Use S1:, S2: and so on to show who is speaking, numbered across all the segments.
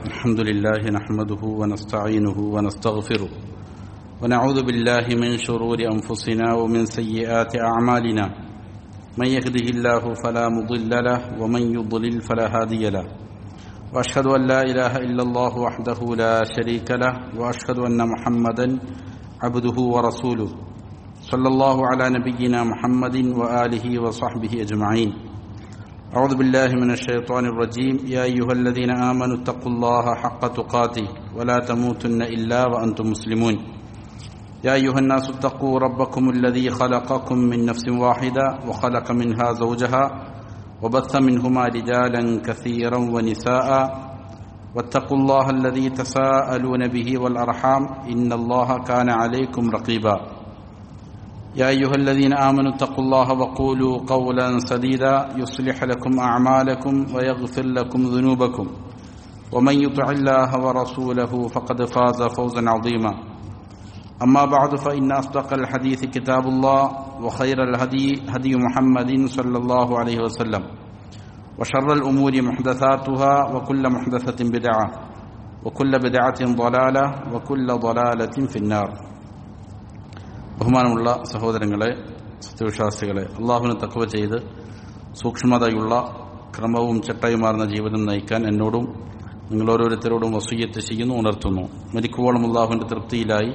S1: الحمد لله نحمده ونستعينه ونستغفره ونعوذ بالله من شرور أنفسنا ومن سيئات أعمالنا من يهده الله فلا مضل له ومن يضلل فلا هادي له وأشهد أن لا إله إلا الله وحده لا شريك له وأشهد أن محمدا عبده ورسوله صلى الله على نبينا محمد وآله وصحبه أجمعين. أعوذ بالله من الشيطان الرجيم. يا أيها الذين آمنوا اتقوا الله حق تقاته ولا تموتن إلا وأنتم مسلمون. يا أيها الناس اتقوا ربكم الذي خلقكم من نفس واحدة وخلق منها زوجها وبث منهما رجالا كثيرا ونساء واتقوا الله الذي تساءلون به والأرحام إن الله كان عليكم رقيبا. يا أيها الذين آمنوا اتقوا الله وقولوا قولا سديدا يصلح لكم أعمالكم ويغفر لكم ذنوبكم ومن يطع الله ورسوله فقد فاز فوزا عظيما. أما بعد فإن أصدق الحديث كتاب الله وخير الهدي هدي محمد صلى الله عليه وسلم وشر الأمور محدثاتها وكل محدثة بدعة وكل بدعة ضلالة وكل ضلالة في النار. ബഹുമാനമുള്ള സഹോദരങ്ങളെ, സത്യവിശ്വാസികളെ, അള്ളാഹുവിനെ തഖ്വ ചെയ്ത് സൂക്ഷ്മതയുള്ള ക്രമവും ചിട്ടയുമാർന്ന ജീവിതം നയിക്കാൻ എന്നോടും നിങ്ങളോരോരുത്തരോടും വസിയ്യത്ത് ചെയ്യുന്നു, ഉണർത്തുന്നു. മരിക്കുവോളം അള്ളാഹുവിൻ്റെ തൃപ്തിയിലായി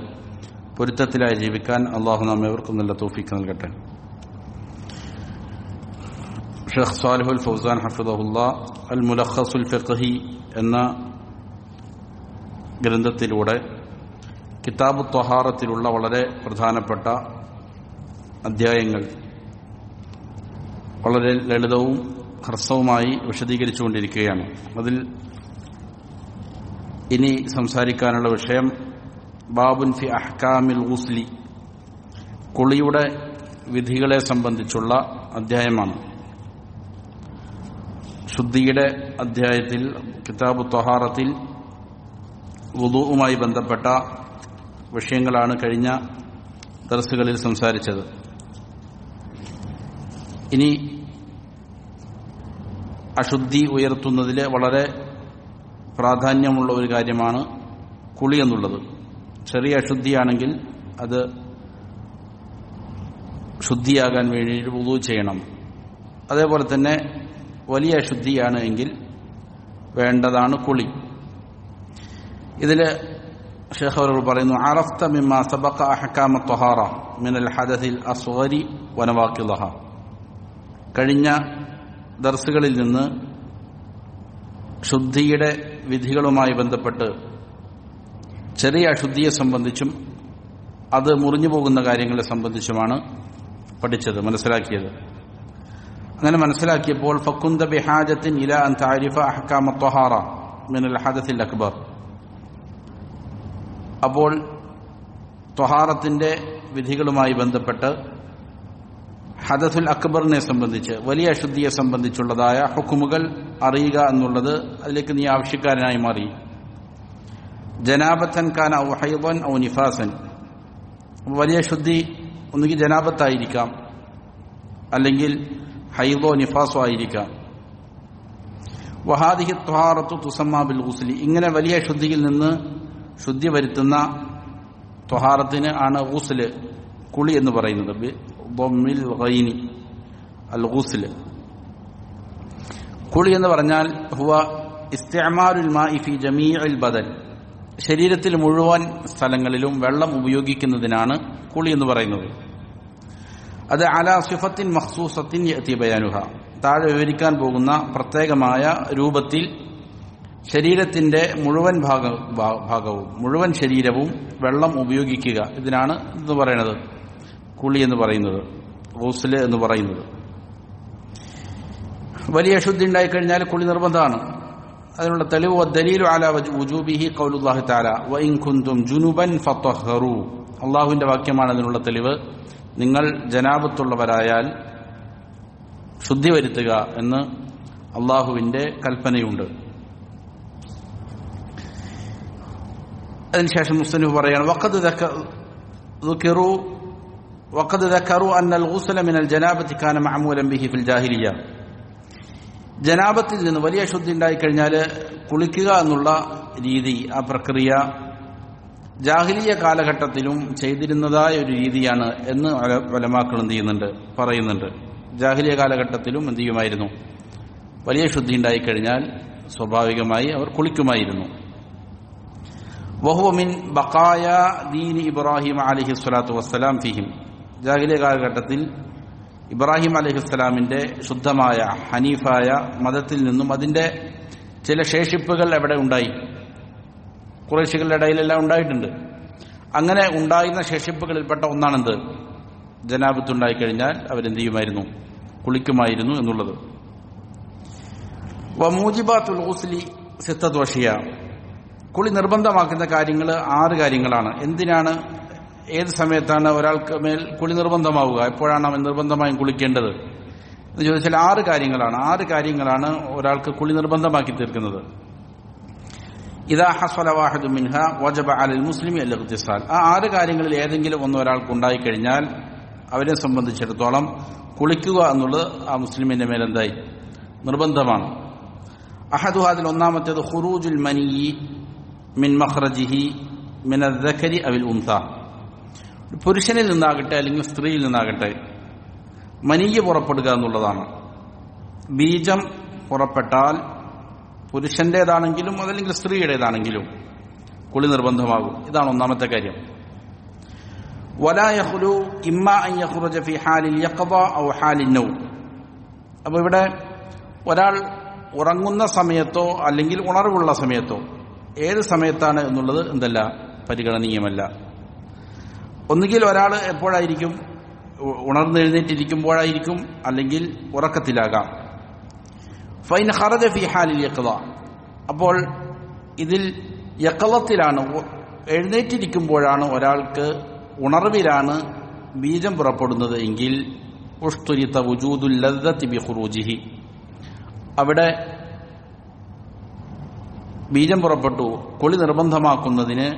S1: പൊരുത്തത്തിലായി ജീവിക്കാൻ അള്ളാഹു നമ്മേവർക്കും നല്ല തൗഫീഖ് നൽകട്ടെ. ഷെയ്ഖ് സാലിഹുൽ ഫൗസാൻ ഹഫിദഹുല്ലാ അൽ മുലഖസുൽ ഫിഖ്ഹി എന്ന ഗ്രന്ഥത്തിലൂടെ കിതാബ് ത്വഹാറത്തിലുള്ള വളരെ പ്രധാനപ്പെട്ട അധ്യായങ്ങൾ വളരെ ലളിതവും ഹ്രസ്വവുമായി വിശദീകരിച്ചുകൊണ്ടിരിക്കുകയാണ്. അതിൽ ഇനി സംസാരിക്കാനുള്ള വിഷയം ബാബുൻ ഫി അഹ്കാമിൽ ഗുസ്ലി, കുളിയുടെ വിധികളെ സംബന്ധിച്ചുള്ള അധ്യായമാണ്. ശുദ്ധിയുടെ അധ്യായത്തിൽ കിതാബ് ത്വഹാറത്തിൽ വുദൂഉമായി ബന്ധപ്പെട്ട വിഷയങ്ങളാണ് കഴിഞ്ഞ ദർസുകളിൽ സംസാരിച്ചത്. ഇനി അശുദ്ധി ഉയർത്തുന്നതിലെ വളരെ പ്രാധാന്യമുള്ള ഒരു കാര്യമാണ് കുളി എന്നുള്ളത്. ചെറിയ അശുദ്ധിയാണെങ്കിൽ അത് ശുദ്ധിയാകാൻ വേണ്ടി വുളൂ ചെയ്യണം. അതേപോലെ തന്നെ വലിയ അശുദ്ധിയാണ് എങ്കിൽ വേണ്ടതാണ് കുളി. ഇതിൽ ഷെയ്ഖ് അവർ പറയുന്നു, അറഫ്ത മിമ്മാ സബഖ അഹ്കാമ ത്വഹാറ മിനൽ ഹദസിൽ അസ്ഗരി വനവാഖിദഹ. കഴിഞ്ഞ ദർസുകളിൽ നിന്ന് ശുദ്ധിയുടെ വിധികളുമായി ബന്ധപ്പെട്ട് ചെറിയ അശുദ്ധിയെ സംബന്ധിച്ചും അത് മുറിഞ്ഞു പോകുന്ന കാര്യങ്ങളെ സംബന്ധിച്ചുമാണ് പഠിച്ചത്, മനസ്സിലാക്കിയത്. അങ്ങനെ മനസ്സിലാക്കിയപ്പോൾ ഫക്കുന്ത ബിഹാജത്തിൻ ഇലാ അൻ തഅരിഫ അഹ്കാമ ത്വഹാറ മിനൽ ഹദസിൽ അക്ബർ. അപ്പോൾ ത്വഹാറത്തിന്റെ വിധികളുമായി ബന്ധപ്പെട്ട് ഹദസുൽ അക്ബറിനെ സംബന്ധിച്ച്, വലിയ അശുദ്ധിയെ സംബന്ധിച്ചുള്ളതായ ഹുക്കുമുകൾ അറിയുക എന്നുള്ളത് അതിലേക്ക് നീ ആവശ്യക്കാരനായി മാറി. ജനാബത്തൻ കാന ഔ ഹൈദൻ ഔ നിഫാസൻ. വലിയ ശുദ്ധി ഒന്നുകിൽ ജനാബത്തായിരിക്കാം, അല്ലെങ്കിൽ ഹൈദോ നിഫാസോ ആയിരിക്കാം. വഹാദിഹി ത്വഹാറത്തു തുസമ്മാ ബിൽ ഗുസ്ലി. ഇങ്ങനെ വലിയ ശുദ്ധിയിൽ നിന്ന് ശുദ്ധി വരുത്തുന്ന ത്വഹാറത്തിന് ആണ് ഗുസ്ല്, കുളി എന്ന് പറയുന്നത്. ബിദ്ദമ്മിൽ ഗൈനി അൽ ഗുസ്ല്. കുളി എന്ന് പറഞ്ഞാൽ ഹുവ ഇസ്തിഅമാലുൽ മാഇ ഫി ജമീഇൽ ബദൻ. ശരീരത്തിൽ മുഴുവൻ സ്ഥലങ്ങളിലും വെള്ളം ഉപയോഗിക്കുന്നതിനാണ് കുളി എന്ന് പറയുന്നത്. അത് അലാ സിഫത്തിൻ മഖ്സൂസത്തിൻ യഅതി ബയാനുഹ. താഴെ വിവരിക്കാൻ പോകുന്ന പ്രത്യേകമായ രൂപത്തിൽ ശരീരത്തിന്റെ മുഴുവൻ ഭാഗവും മുഴുവൻ ശരീരവും വെള്ളം ഉപയോഗിക്കുക, ഇതിനാണ് എന്ന് പറയുന്നത് കുളി എന്ന് പറയുന്നത്, ഗുസ്ല് എന്ന് പറയുന്നത്. വലിയ അശുദ്ധി ഉണ്ടായിക്കഴിഞ്ഞാൽ കുളി നിർബന്ധമാണ്. അതിനുള്ള തെളിവ് ദലീലു അലാ വുജൂബിഹി ഖൗലുല്ലാഹി തആല വഇൻ കുൻതും ജുനുബൻ ഫതഹറു. അല്ലാഹുവിന്റെ വാക്യമാണ് അതിനുള്ള തെളിവ്. നിങ്ങൾ ജനാബത്തുള്ളവരായാൽ ശുദ്ധി വരുത്തുക എന്ന് അല്ലാഹുവിന്റെ കൽപ്പനയുണ്ട്. അതിനുശേഷം മുസ്ലിം പറയാണ്, വഖദ് ദക്കറു അന്നൽ ഗുസ്ല മിനൽ ജനാബത്തി കാന മഅമൂലൻ ബിഹി ഫിൽ ജാഹിലിയ്യ. ജനാബത്തിൽ നിന്ന് വലിയ ശുദ്ധി ഉണ്ടായിക്കഴിഞ്ഞാൽ കുളിക്കുക എന്നുള്ള രീതി, ആ പ്രക്രിയ ജാഹിലിയ കാലഘട്ടത്തിലും ചെയ്തിരുന്നതായ ഒരു രീതിയാണ് എന്ന് ഉലമാക്കൾ എന്ത് ചെയ്യുന്നുണ്ട്, പറയുന്നുണ്ട്. ജാഹിലിയ കാലഘട്ടത്തിലും എന്ത് ചെയ്യുമായിരുന്നു, വലിയ ശുദ്ധി ഉണ്ടായിക്കഴിഞ്ഞാൽ സ്വാഭാവികമായി അവർ കുളിക്കുമായിരുന്നു. വഹുവ മിൻ ബഖായ ദീനി ഇബ്രാഹിം അലൈഹിസ്സലാത്തു വസ്സലാം ഫിഹിം. ജാഹിലിയ കാലഘട്ടത്തിൽ ഇബ്രാഹിം അലൈഹിസ്സലാമിന്റെ ശുദ്ധമായ ഹനീഫായ മതത്തിൽ നിന്നും അതിന്റെ ചില ശേഷിപ്പുകൾ എവിടെ ഉണ്ടായി? ഖുറൈശികളുടെ ഇടയിലെല്ലാം ഉണ്ടായിട്ടുണ്ട്. അങ്ങനെ ഉണ്ടായിരുന്ന ശേഷിപ്പുകളിൽപ്പെട്ട ഒന്നാണെന്ത്? ജനാബത്തുണ്ടായിക്കഴിഞ്ഞാൽ അവരെന്ത് ചെയ്യുമായിരുന്നു, കുളിക്കുമായിരുന്നു എന്നുള്ളത്. വമൂജിബാത്തുൽ ഗുസ്ലി സിത്തത്തു അഷിയ. കുളി നിർബന്ധമാക്കുന്ന കാര്യങ്ങൾ 6 കാര്യങ്ങളാണ്. എന്തിനാണ്, ഏത് സമയത്താണ് ഒരാൾക്ക് മേൽ കുളി നിർബന്ധമാവുക, എപ്പോഴാണ് അവൻ നിർബന്ധമായും കുളിക്കേണ്ടത് എന്ന് ചോദിച്ചാൽ 6 കാര്യങ്ങളാണ്. 6 കാര്യങ്ങളാണ് ഒരാൾക്ക് കുളി നിർബന്ധമാക്കി തീർക്കുന്നത്. ഇദാ ഹസല വാഹിദു മിൻഹ വജബ അലൽ മുസ്ലിമി അൽ ഇഗ്തിസാൽ. ആ 6 കാര്യങ്ങളിൽ ഏതെങ്കിലും ഒന്ന് ഒരാൾക്ക് ഉണ്ടായിക്കഴിഞ്ഞാൽ അവരെ സംബന്ധിച്ചിടത്തോളം കുളിക്കുക എന്നുള്ളത് ആ മുസ്ലിമിന്റെ മേൽ എന്തായി, നിർബന്ധമാണ്. അഹദുഹ, അതിൽ ഒന്നാമത്തേത് ഖുറൂജുൽ മനിയി മിൻ മഖ്റജിഹി മിൻ അദ്ദകരി അവിൽ ഉൻസ. പുരുഷനിൽ നിന്നാകട്ടെ അല്ലെങ്കിൽ സ്ത്രീയിൽ നിന്നാകട്ടെ മനീയ പുറപ്പെടുക എന്നുള്ളതാണ്. ബീജം പുറപ്പെട്ടാൽ പുരുഷന്റേതാണെങ്കിലും അതല്ലെങ്കിൽ സ്ത്രീയുടേതാണെങ്കിലും കുളി നിർബന്ധമാകും. ഇതാണ് ഒന്നാമത്തെ കാര്യം. വലാ യഖ്ലു ഇമ്മാ അൻ യഖ്റുജ ഫി ഹാലിൽ യഖ്ദ ഔ ഹാലിൻ നൗം. അപ്പോൾ ഇവിടെ ഒരാൾ ഉറങ്ങുന്ന സമയത്തോ അല്ലെങ്കിൽ ഉണർവുള്ള സമയത്തോ, ഏത് സമയത്താണ് എന്നുള്ളത് എന്തല്ല, പരിഗണനീയമല്ല. ഒന്നുകിൽ ഒരാൾ എപ്പോഴായിരിക്കും, ഉണർന്നെഴുന്നേറ്റിരിക്കുമ്പോഴായിരിക്കും, അല്ലെങ്കിൽ ഉറക്കത്തിലാകാം. ഫൈൻ ഖറജ ഫി ഹാലിൽ യഖ്ദ. അപ്പോൾ ഇതിൽ യഖ്ളത്തിലാണ്, എഴുന്നേറ്റിരിക്കുമ്പോഴാണ്, ഒരാൾക്ക് ഉണർവിലാണ് ബീജം പുറപ്പെടുന്നത് എങ്കിൽ ഉഷ്തുരിത വുജൂദുൽ ലദ്ദത്തി ബി ഖുറൂജിഹി. അവിടെ ബീജം പുറപ്പെട്ടു, കുളി നിർബന്ധമാക്കുന്നതിന്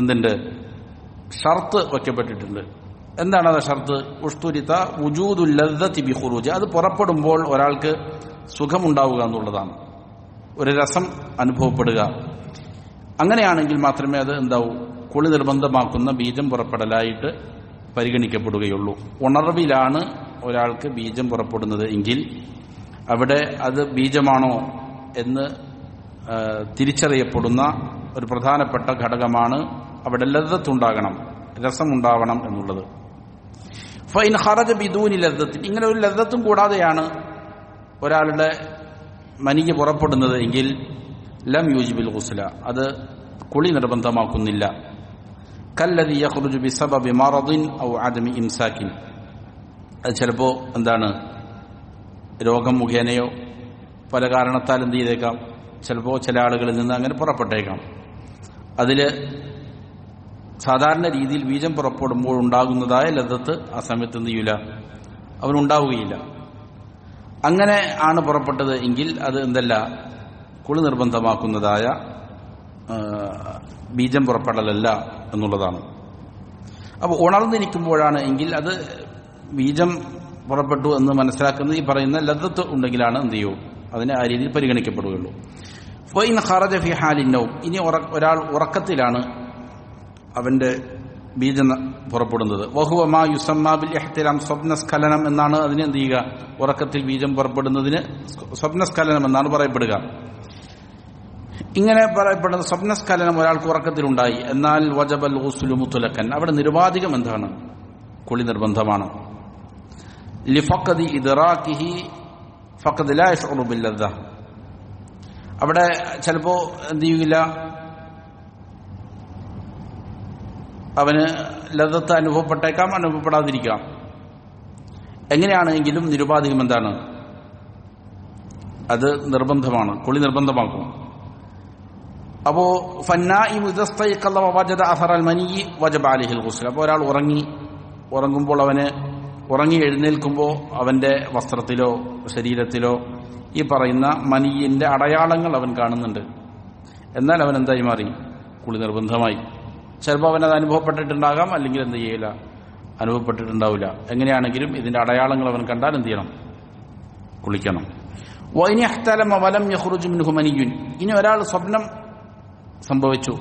S1: എന്തുണ്ട്, ഷർത്ത് വയ്ക്കപ്പെട്ടിട്ടുണ്ട്. എന്താണ് അത് ഷർത്ത്? ഉഷ്തുരിത വുജൂദുൽ ലദ്ദത്തി ബി ഖുറൂജി. അത് പുറപ്പെടുമ്പോൾ ഒരാൾക്ക് സുഖമുണ്ടാവുക എന്നുള്ളതാണ്, ഒരു രസം അനുഭവപ്പെടുക. അങ്ങനെയാണെങ്കിൽ മാത്രമേ അത് എന്താവൂ, കുളി നിർബന്ധമാക്കുന്ന ബീജം പുറപ്പെടലായിട്ട് പരിഗണിക്കപ്പെടുകയുള്ളൂ. ഉണർവിലാണ് ഒരാൾക്ക് ബീജം പുറപ്പെടുന്നത് എങ്കിൽ അവിടെ അത് ബീജമാണോ എന്ന് തിരിച്ചറിയപ്പെടുന്ന ഒരു പ്രധാനപ്പെട്ട ഘടകമാണ് അവിടെ ലദ്ദത്തുണ്ടാകണം, രസമുണ്ടാവണം എന്നുള്ളത്. ഫൈൻ ഖറജ ബിദൂനി ലദ്ദത്തിൻ. ഇങ്ങനെ ഒരു ലദ്ദത്തും കൂടാതെയാണ് ഒരാളുടെ മനിയ പുറപ്പെടുന്നത് എങ്കിൽ ലം യൂജിബിൽ ഗുസ്ല, അത് കുളി നിർബന്ധമാക്കുന്നില്ല. കല്ലദി യഖ്റുജു ബിസബബി മറദിൻ ഔ അദമി ഇംസാക്കിൻ. അത് ചിലപ്പോൾ എന്താണ്, രോഗം മുഖേനയോ പല കാരണത്താൽ എന്ത് ചെയ്തേക്കാം, ചിലപ്പോൾ ചില ആളുകളിൽ നിന്ന് അങ്ങനെ പുറപ്പെട്ടേക്കാം. അതിൽ സാധാരണ രീതിയിൽ ബീജം പുറപ്പെടുമ്പോൾ ഉണ്ടാകുന്നതായ ലദ്ദത്ത് ആ സമയത്ത് എന്ത് ചെയ്യില്ല, അവനുണ്ടാവുകയില്ല. അങ്ങനെ ആണ് പുറപ്പെട്ടത് എങ്കിൽ അത് എന്തല്ല, കുളി നിർബന്ധമാക്കുന്നതായ ബീജം പുറപ്പെടലല്ല എന്നുള്ളതാണ്. അപ്പോൾ ഉണർന്നിരിക്കുമ്പോഴാണ് എങ്കിൽ അത് ബീജം പുറപ്പെട്ടു എന്ന് മനസ്സിലാക്കുന്നത് ഈ പറയുന്ന ലദ്ദത്ത് ഉണ്ടെങ്കിലാണ് എന്ത് ചെയ്യൂ, അതിനെ ആ രീതിയിൽ പരിഗണിക്കപ്പെടുകയുള്ളൂ. ഫൈൻ ഖറജ ഫി ഹാലിൻ നൗം. ഇനി ഒരാൾ ഉറക്കത്തിലാണ് അവന്റെ ബീജം പുറപ്പെടുന്നത്. വഹുവ മാ യുസമ്മാ ബിൽ ഇഹ്തിലാം, സ്വപ്നസ്ഖലനം എന്നാണ് അതിന് എന്ത് ചെയ്യുക, ഉറക്കത്തിൽ ബീജം പുറപ്പെടുന്നതിന് സ്വപ്നസ്ഖലനം എന്നാണ് പറയപ്പെടുക. ഇങ്ങനെ പറയപ്പെടുന്ന സ്വപ്നസ്ഖലനം ഒരാൾക്ക് ഉറക്കത്തിലുണ്ടായി, എന്നാൽ വജബൽ ഗുസ്ലു മുത്ലഖൻ, അവിടെ നിരുപാധികം എന്താണ്, കുളി നിർബന്ധമാണ്. ലിഫഖദി ഇദ്റാകിഹി ഫഖദ് ലാ യശ്ഉറു ബിൽ ലദ്ദ. അവിടെ ചിലപ്പോൾ എന്ത് ചെയ്യില്ല, അവന് ലദ്ദത്ത് അനുഭവപ്പെട്ടേക്കാം, അനുഭവപ്പെടാതിരിക്കാം. എങ്ങനെയാണെങ്കിലും നിരുപാധികം എന്താണ്, അത് നിർബന്ധമാണ്, കുളി നിർബന്ധമാക്കും. അപ്പോ ഫന്നാഇമു ഇദസ്തൈഖള വവജദ അസറൽ മനിയി വജബ അലൈഹിൽ ഗുസ്ൽ. അപ്പോൾ ഒരാൾ ഉറങ്ങുമ്പോൾ അവന് ഉറങ്ങി എഴുന്നേൽക്കുമ്പോൾ അവന്റെ വസ്ത്രത്തിലോ ശരീരത്തിലോ ഈ പറയുന്ന മനിയിന്റെ അടയാളങ്ങൾ അവൻ കാണുന്നുണ്ട്, എന്നാൽ അവൻ എന്തായി മാറി, കുളി നിർബന്ധമായി. ചിലപ്പോൾ അവനത് അനുഭവപ്പെട്ടിട്ടുണ്ടാകാം, അല്ലെങ്കിൽ എന്ത് ചെയ്യില്ല, അനുഭവപ്പെട്ടിട്ടുണ്ടാവില്ല. എങ്ങനെയാണെങ്കിലും ഇതിന്റെ അടയാളങ്ങൾ അവൻ കണ്ടാൽ എന്ത് ചെയ്യണം, കുളിക്കണം. വഇൻ ഇഹ്തലമ വലം യഖ്റുജ് മിൻഹു മനിയ്യുൻ. ഇനി ഒരാൾ സ്വപ്നം സംഭവിച്ചു,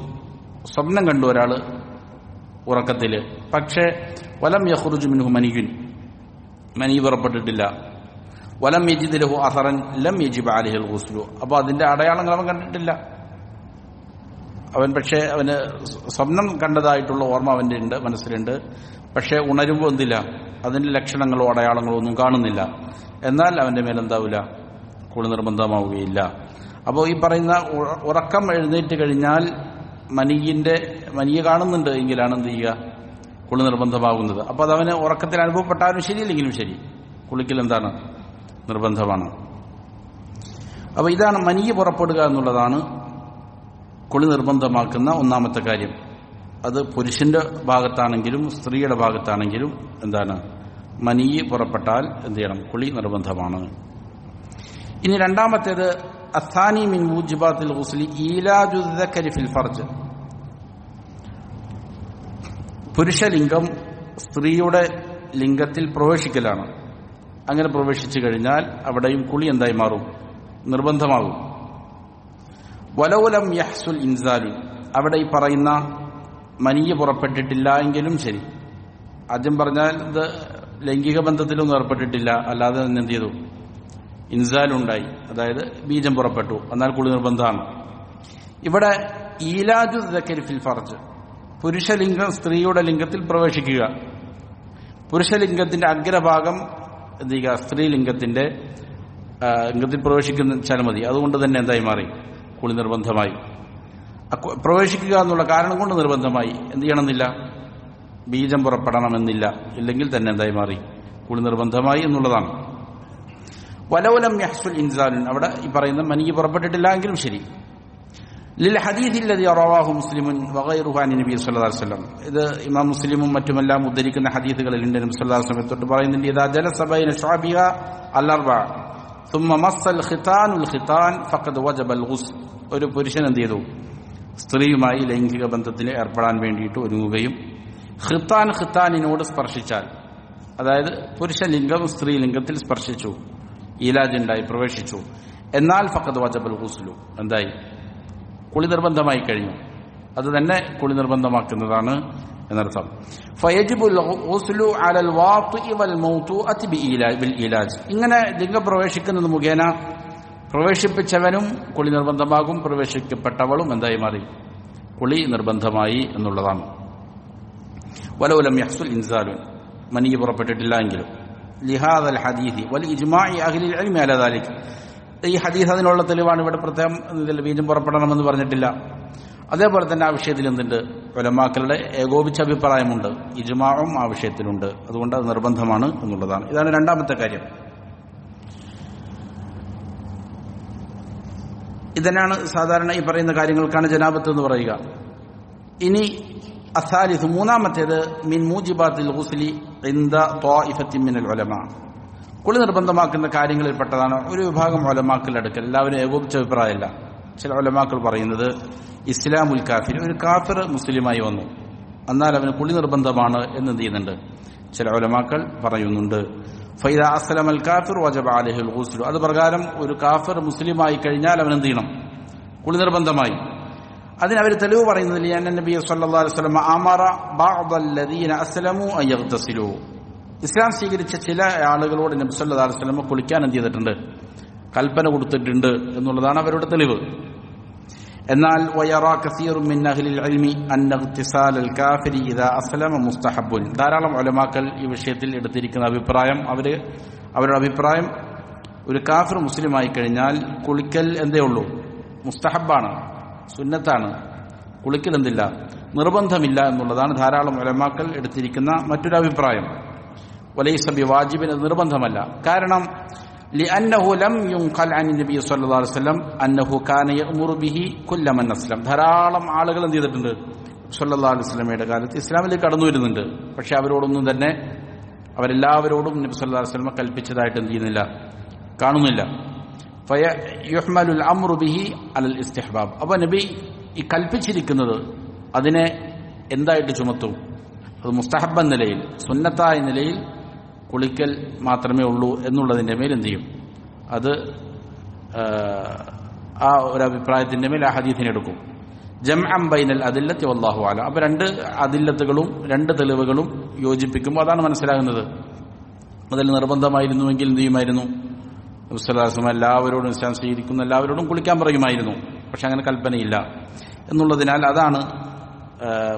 S1: സ്വപ്നം കണ്ടു ഒരാൾ ഉറക്കത്തിൽ. പക്ഷേ വലം യഖ്റുജു മിൻഹു മനിയുൻ, മനി പുറപ്പെട്ടിട്ടില്ല. വലം യജിദ് ലഹു അസറൻ ലം യജിബ് അലൈഹിൽ ഗുസ്ലു, അപ്പോൾ അതിന്റെ അടയാളങ്ങൾ അവൻ കണ്ടിട്ടില്ല. അവൻ പക്ഷേ അവന് സ്വപ്നം കണ്ടതായിട്ടുള്ള ഓർമ്മ അവൻ്റെ ഉണ്ട്, മനസ്സിലുണ്ട്. പക്ഷേ ഉണരുമ്പോൾ എന്തില്ല, അതിന്റെ ലക്ഷണങ്ങളോ അടയാളങ്ങളോ ഒന്നും കാണുന്നില്ല. എന്നാൽ അവന്റെ മേലെന്താവില്ല, കുളി നിർബന്ധമാവുകയില്ല. അപ്പോൾ ഈ പറയുന്ന ഉറക്കം എഴുന്നേറ്റ് കഴിഞ്ഞാൽ മനിയെ കാണുന്നുണ്ട് എങ്കിലാണ് എന്ത് ചെയ്യുക, കുളി നിർബന്ധമാകുന്നത്. അപ്പോൾ അതവന് ഉറക്കത്തിൽ അനുഭവപ്പെട്ടാലും ശരിയില്ലെങ്കിലും ശരി, കുളിക്കൽ എന്താണ്, നിർബന്ധമാണ്. അപ്പോൾ ഇതാണ് മനിയെ പുറപ്പെടുക എന്നുള്ളതാണ് കുളി നിർബന്ധമാക്കുന്ന ഒന്നാമത്തെ കാര്യം. അത് പുരുഷന്റെ ഭാഗത്താണെങ്കിലും സ്ത്രീയുടെ ഭാഗത്താണെങ്കിലും എന്താണ്, മനിയെ പുറപ്പെട്ടാൽ എന്ത് ചെയ്യണം, കുളി നിർബന്ധമാണ്. ഇനി രണ്ടാമത്തേത് അഥാനി മിൻ മൂജിബാത്തിൽ ഗുസ്ലി ഈലാജു ദക്കരി ഫിൽ ഫർജ്. പുരുഷലിംഗം സ്ത്രീയുടെ ലിംഗത്തിൽ പ്രവേശിക്കലാണ്. അങ്ങനെ പ്രവേശിച്ചു കഴിഞ്ഞാൽ അവിടെയും കുളി എന്തായി മാറും, നിർബന്ധമാകും. വലൗലം യഹ്സുൽ ഇൻസാലു, അവിടെ ഈ പറയുന്ന മനിയെ പുറപ്പെട്ടിട്ടില്ല എങ്കിലും ശരി, ആദ്യം പറഞ്ഞാൽ ഇത് ലൈംഗിക ബന്ധത്തിലൊന്നും ഏർപ്പെട്ടിട്ടില്ല, അല്ലാതെ തന്നെ എന്ത് ചെയ്തു, ഇൻസാലുണ്ടായി, അതായത് ബീജം പുറപ്പെട്ടു, എന്നാൽ കുളി നിർബന്ധമാണ്. ഇവിടെ ഈലാജു ദക്കരി ഫിൽ ഫർജ്, പുരുഷലിംഗം സ്ത്രീയുടെ ലിംഗത്തിൽ പ്രവേശിക്കുക. പുരുഷലിംഗത്തിന്റെ അഗ്രഭാഗം എന്ത് ചെയ്യുക, സ്ത്രീലിംഗത്തിന്റെ ലിംഗത്തിൽ പ്രവേശിക്കുന്ന മതി. അതുകൊണ്ട് തന്നെ എന്തായി മാറി, കുളി നിർബന്ധമായി. പ്രവേശിക്കുക എന്നുള്ള കാരണം കൊണ്ട് നിർബന്ധമായി. എന്ത് ചെയ്യണമെന്നില്ല, ബീജം പുറപ്പെടണമെന്നില്ല. ഇല്ലെങ്കിൽ തന്നെ എന്തായി മാറി, കുളി നിർബന്ധമായി എന്നുള്ളതാണ്. വലൗലം യഹ്സുൽ ഇൻസാലുൻ, അവിടെ ഈ പറയുന്ന മനിക്ക് പുറപ്പെട്ടിട്ടില്ല എങ്കിലും ശരി. ലിൽ ഹദീസ് അല്ലദീ റവാഹു മുസ്ലിമുൻ വഗൈറുഹു അൻ നബി സല്ലല്ലാഹു അലൈഹി വസല്ലം, ഇത് ഇമാം മുസ്ലിമും മറ്റുമെല്ലാം ഉദ്ധരിക്കുന്ന ഹദീസുകളിൽ ഉണ്ട്. നബി സല്ലല്ലാഹു അലൈഹി വസല്ലം തൊട്ട് പറയുന്നുണ്ട്, ഇദാ ജലസ ബൈന ശുഅബിഹ അൽ-അർബഅ ثم مس الختان الختان فقد وجب الغسل. ഒരു പുരുഷൻ എന്ത് ചെയ്തു, സ്ത്രീയുമായി ലൈംഗിക ബന്ധത്തിൽ ഏർപ്പെടാൻ വേണ്ടിയിട്ട് ഒരുങ്ങുകയും ഖിത്താനിനോട് സ്പർശിച്ചാൽ, അതായത് പുരുഷലിംഗം സ്ത്രീലിംഗത്തിൽ സ്പർശിച്ചു, ഈലാജുണ്ടായി, പ്രവേശിച്ചു, എന്നാൽ ഫഖദ് വജബൽ ഗുസ്ലു, എന്തായി, കുളി നിർബന്ധമായി കഴിഞ്ഞു. അത് തന്നെ കുളി നിർബന്ധമാക്കുന്നതാണ് എന്നർത്ഥം. ഫയജിബുൽ ഗുസ്ലു അലൽ വാത്തിഇ വൽ മൗതൂഅതി ബിൽ ഇലാജ്. ഇങ്ങനെ ലിംഗം പ്രവേശിക്കുന്നത് മുഖേന പ്രവേശിപ്പിച്ചവനും കുളി നിർബന്ധമാകും, പ്രവേശിക്കപ്പെട്ടവളും എന്തായി മാറി, കുളി നിർബന്ധമായി എന്നുള്ളതാണ്. വലൗലം യഹ്സുൽ ഇൻസാലുൻ, മനിയെ പുറപ്പെട്ടിട്ടില്ല എങ്കിലും. ലിഹാദൽ ഹദീസി വൽ ഇജ്മാഇ അഹ്ലിൽ ഇൽമി അലാ ദാലിക, ഈ ഹദീസ് അതിനുള്ള തെളിവാണ്. ഇവിടെ പ്രത്യേകം ബീജം പുറപ്പെടണമെന്ന് പറഞ്ഞിട്ടില്ല. അതേപോലെ തന്നെ ആ വിഷയത്തിൽ എന്തുണ്ട്, ഉലമാക്കളുടെ ഏകോപിച്ച അഭിപ്രായമുണ്ട്, ഇജ്മാഉം ആ വിഷയത്തിലുണ്ട്. അതുകൊണ്ട് അത് നിർബന്ധമാണ് എന്നുള്ളതാണ്. ഇതാണ് രണ്ടാമത്തെ കാര്യം. ഇതിനാണ് സാധാരണ ഈ പറയുന്ന കാര്യങ്ങൾക്കാണ് ജനാബത്ത് എന്ന് പറയുക. ഇനി അസാലിസ്, മൂന്നാമത്തേത് മിൻ മൂജിബാത്തിൽ ഗുസ്ലി ഇൻദ ത്വാഇഫത്തിൻ മിനൽ ഉലമാ, കുളി നിർബന്ധമാക്കുന്ന കാര്യങ്ങളിൽപ്പെട്ടതാണ് ഒരു വിഭാഗം ഉലമാക്കളുടെ അടുക്കൽ. എല്ലാവരും ഏകോപിച്ച അഭിപ്രായമല്ല. ചില ഉലമാക്കൾ പറയുന്നത് ഇസ്ലാമുൽ കാഫിർ, ഒരു കാഫിർ മുസ്ലിമായി വന്നു, എന്നാൽ അവന് കുളി നിർബന്ധമാണ് എന്ന് എന്ത് ചെയ്യുന്നുണ്ട്, ചില ഉലമാക്കൾ പറയുന്നുണ്ട്. ഫൈദാ അസ്ലമൽ കാഫിർ വജബ അലൈഹിൽ ഗുസ്ലു, അത് പ്രകാരം ഒരു കാഫിർ മുസ്ലിമായി കഴിഞ്ഞാൽ അവൻ എന്ത് ചെയ്യണം, കുളി നിർബന്ധമായി. അതിനവർ തെളിവ് പറയുന്നതിൽ നബി സല്ലല്ലാഹു അലൈഹി വസല്ലം അമറ ബഅദല്ലദീന അസ്ലമു അൻ യഗ്തസിലു, ഇസ്ലാം സ്വീകരിച്ച ചില ആളുകളോട് നബി സല്ലല്ലാഹു അലൈഹി വസല്ലം കുളിക്കാൻ എന്ത് ചെയ്തിട്ടുണ്ട്, കൽപ്പന കൊടുത്തിട്ടുണ്ട് എന്നുള്ളതാണ് അവരുടെ തെളിവ്. എന്നാൽ വയറാ കസീറും മിൻ അഹ്ലിൽ ഇൽമി അന്ന ഇഗ്തിസാലൽ കാഫിരി ഇദാ അസ്ലമ മുസ്തഹബ്ബുൻ, ധാരാളം ഉലമാക്കൾ ഈ വിഷയത്തിൽ എടുത്തിരിക്കുന്ന അഭിപ്രായം, അവരുടെ അഭിപ്രായം ഒരു കാഫിർ മുസ്ലിമായി കഴിഞ്ഞാൽ കുളിക്കൽ എന്തേ ഉള്ളൂ, മുസ്തഹബ്ബാണ്, സുന്നത്താണ്, കുളിക്കൽ എന്തില്ല, നിർബന്ധമില്ല എന്നുള്ളതാണ് ധാരാളം ഉലമാക്കൾ എടുത്തിരിക്കുന്ന മറ്റൊരു അഭിപ്രായം. വലൈസ ബിവാജിബിന് നിർബന്ധമല്ല. കാരണം لأنه لم ينقل عن النبي صلى الله عليه وسلم أنه كان يأمر به كل من أسلم. ധാരാളം ആളുകൾ എന്ത് ചെയ്തിട്ടുണ്ട്, സല്ലല്ലാഹു അലൈഹി വസല്ലമയുടെ കാലത്ത് ഇസ്ലാമിലേക്ക് കടന്നു വരുന്നുണ്ട്. പക്ഷെ അവരോടൊന്നും തന്നെ, അവരെല്ലാവരോടും നബി സല്ലല്ലാഹു അലൈഹി വസല്ലം കൽപ്പിച്ചതായിട്ട് എന്ത് ചെയ്യുന്നില്ല, കാണുന്നില്ല. ഫയയുഹ്മലുൽ അംറു ബിഹി അലൽ ഇസ്തിഹ്ബാബ്, അപ്പോൾ നബി ഈ കൽപ്പിച്ചിരിക്കുന്നത് അതിനെ എന്തായിട്ട് ചുമത്തും, അത് മുസ്തഹബ് എന്ന നിലയിൽ, സുന്നത്തായ നിലയിൽ കുളിക്കൽ മാത്രമേ ഉള്ളൂ എന്നുള്ളതിൻ്റെ മേൽ എന്ത് ചെയ്യും, അത് ആ ഒരു അഭിപ്രായത്തിൻ്റെ മേൽ ആ ഹദീസിനെ എടുക്കും. ജംഅൻ ബൈനൽ അദില്ലത്തി വല്ലാഹു അലം. അപ്പോൾ രണ്ട് അദില്ലത്തുകളും രണ്ട് തെളിവുകളും യോജിപ്പിക്കുമ്പോൾ അതാണ് മനസ്സിലാകുന്നത്. അതിൽ നിർബന്ധമായിരുന്നുവെങ്കിൽ എന്ത് ചെയ്യുമായിരുന്നു? നബി സല്ലല്ലാഹു അലൈഹി വസല്ലം എല്ലാവരോടും ഇസ്ലാം സ്വീകരിക്കുന്ന എല്ലാവരോടും കുളിക്കാൻ പറയുമായിരുന്നു. പക്ഷെ അങ്ങനെ കൽപ്പനയില്ല എന്നുള്ളതിനാൽ അതാണ്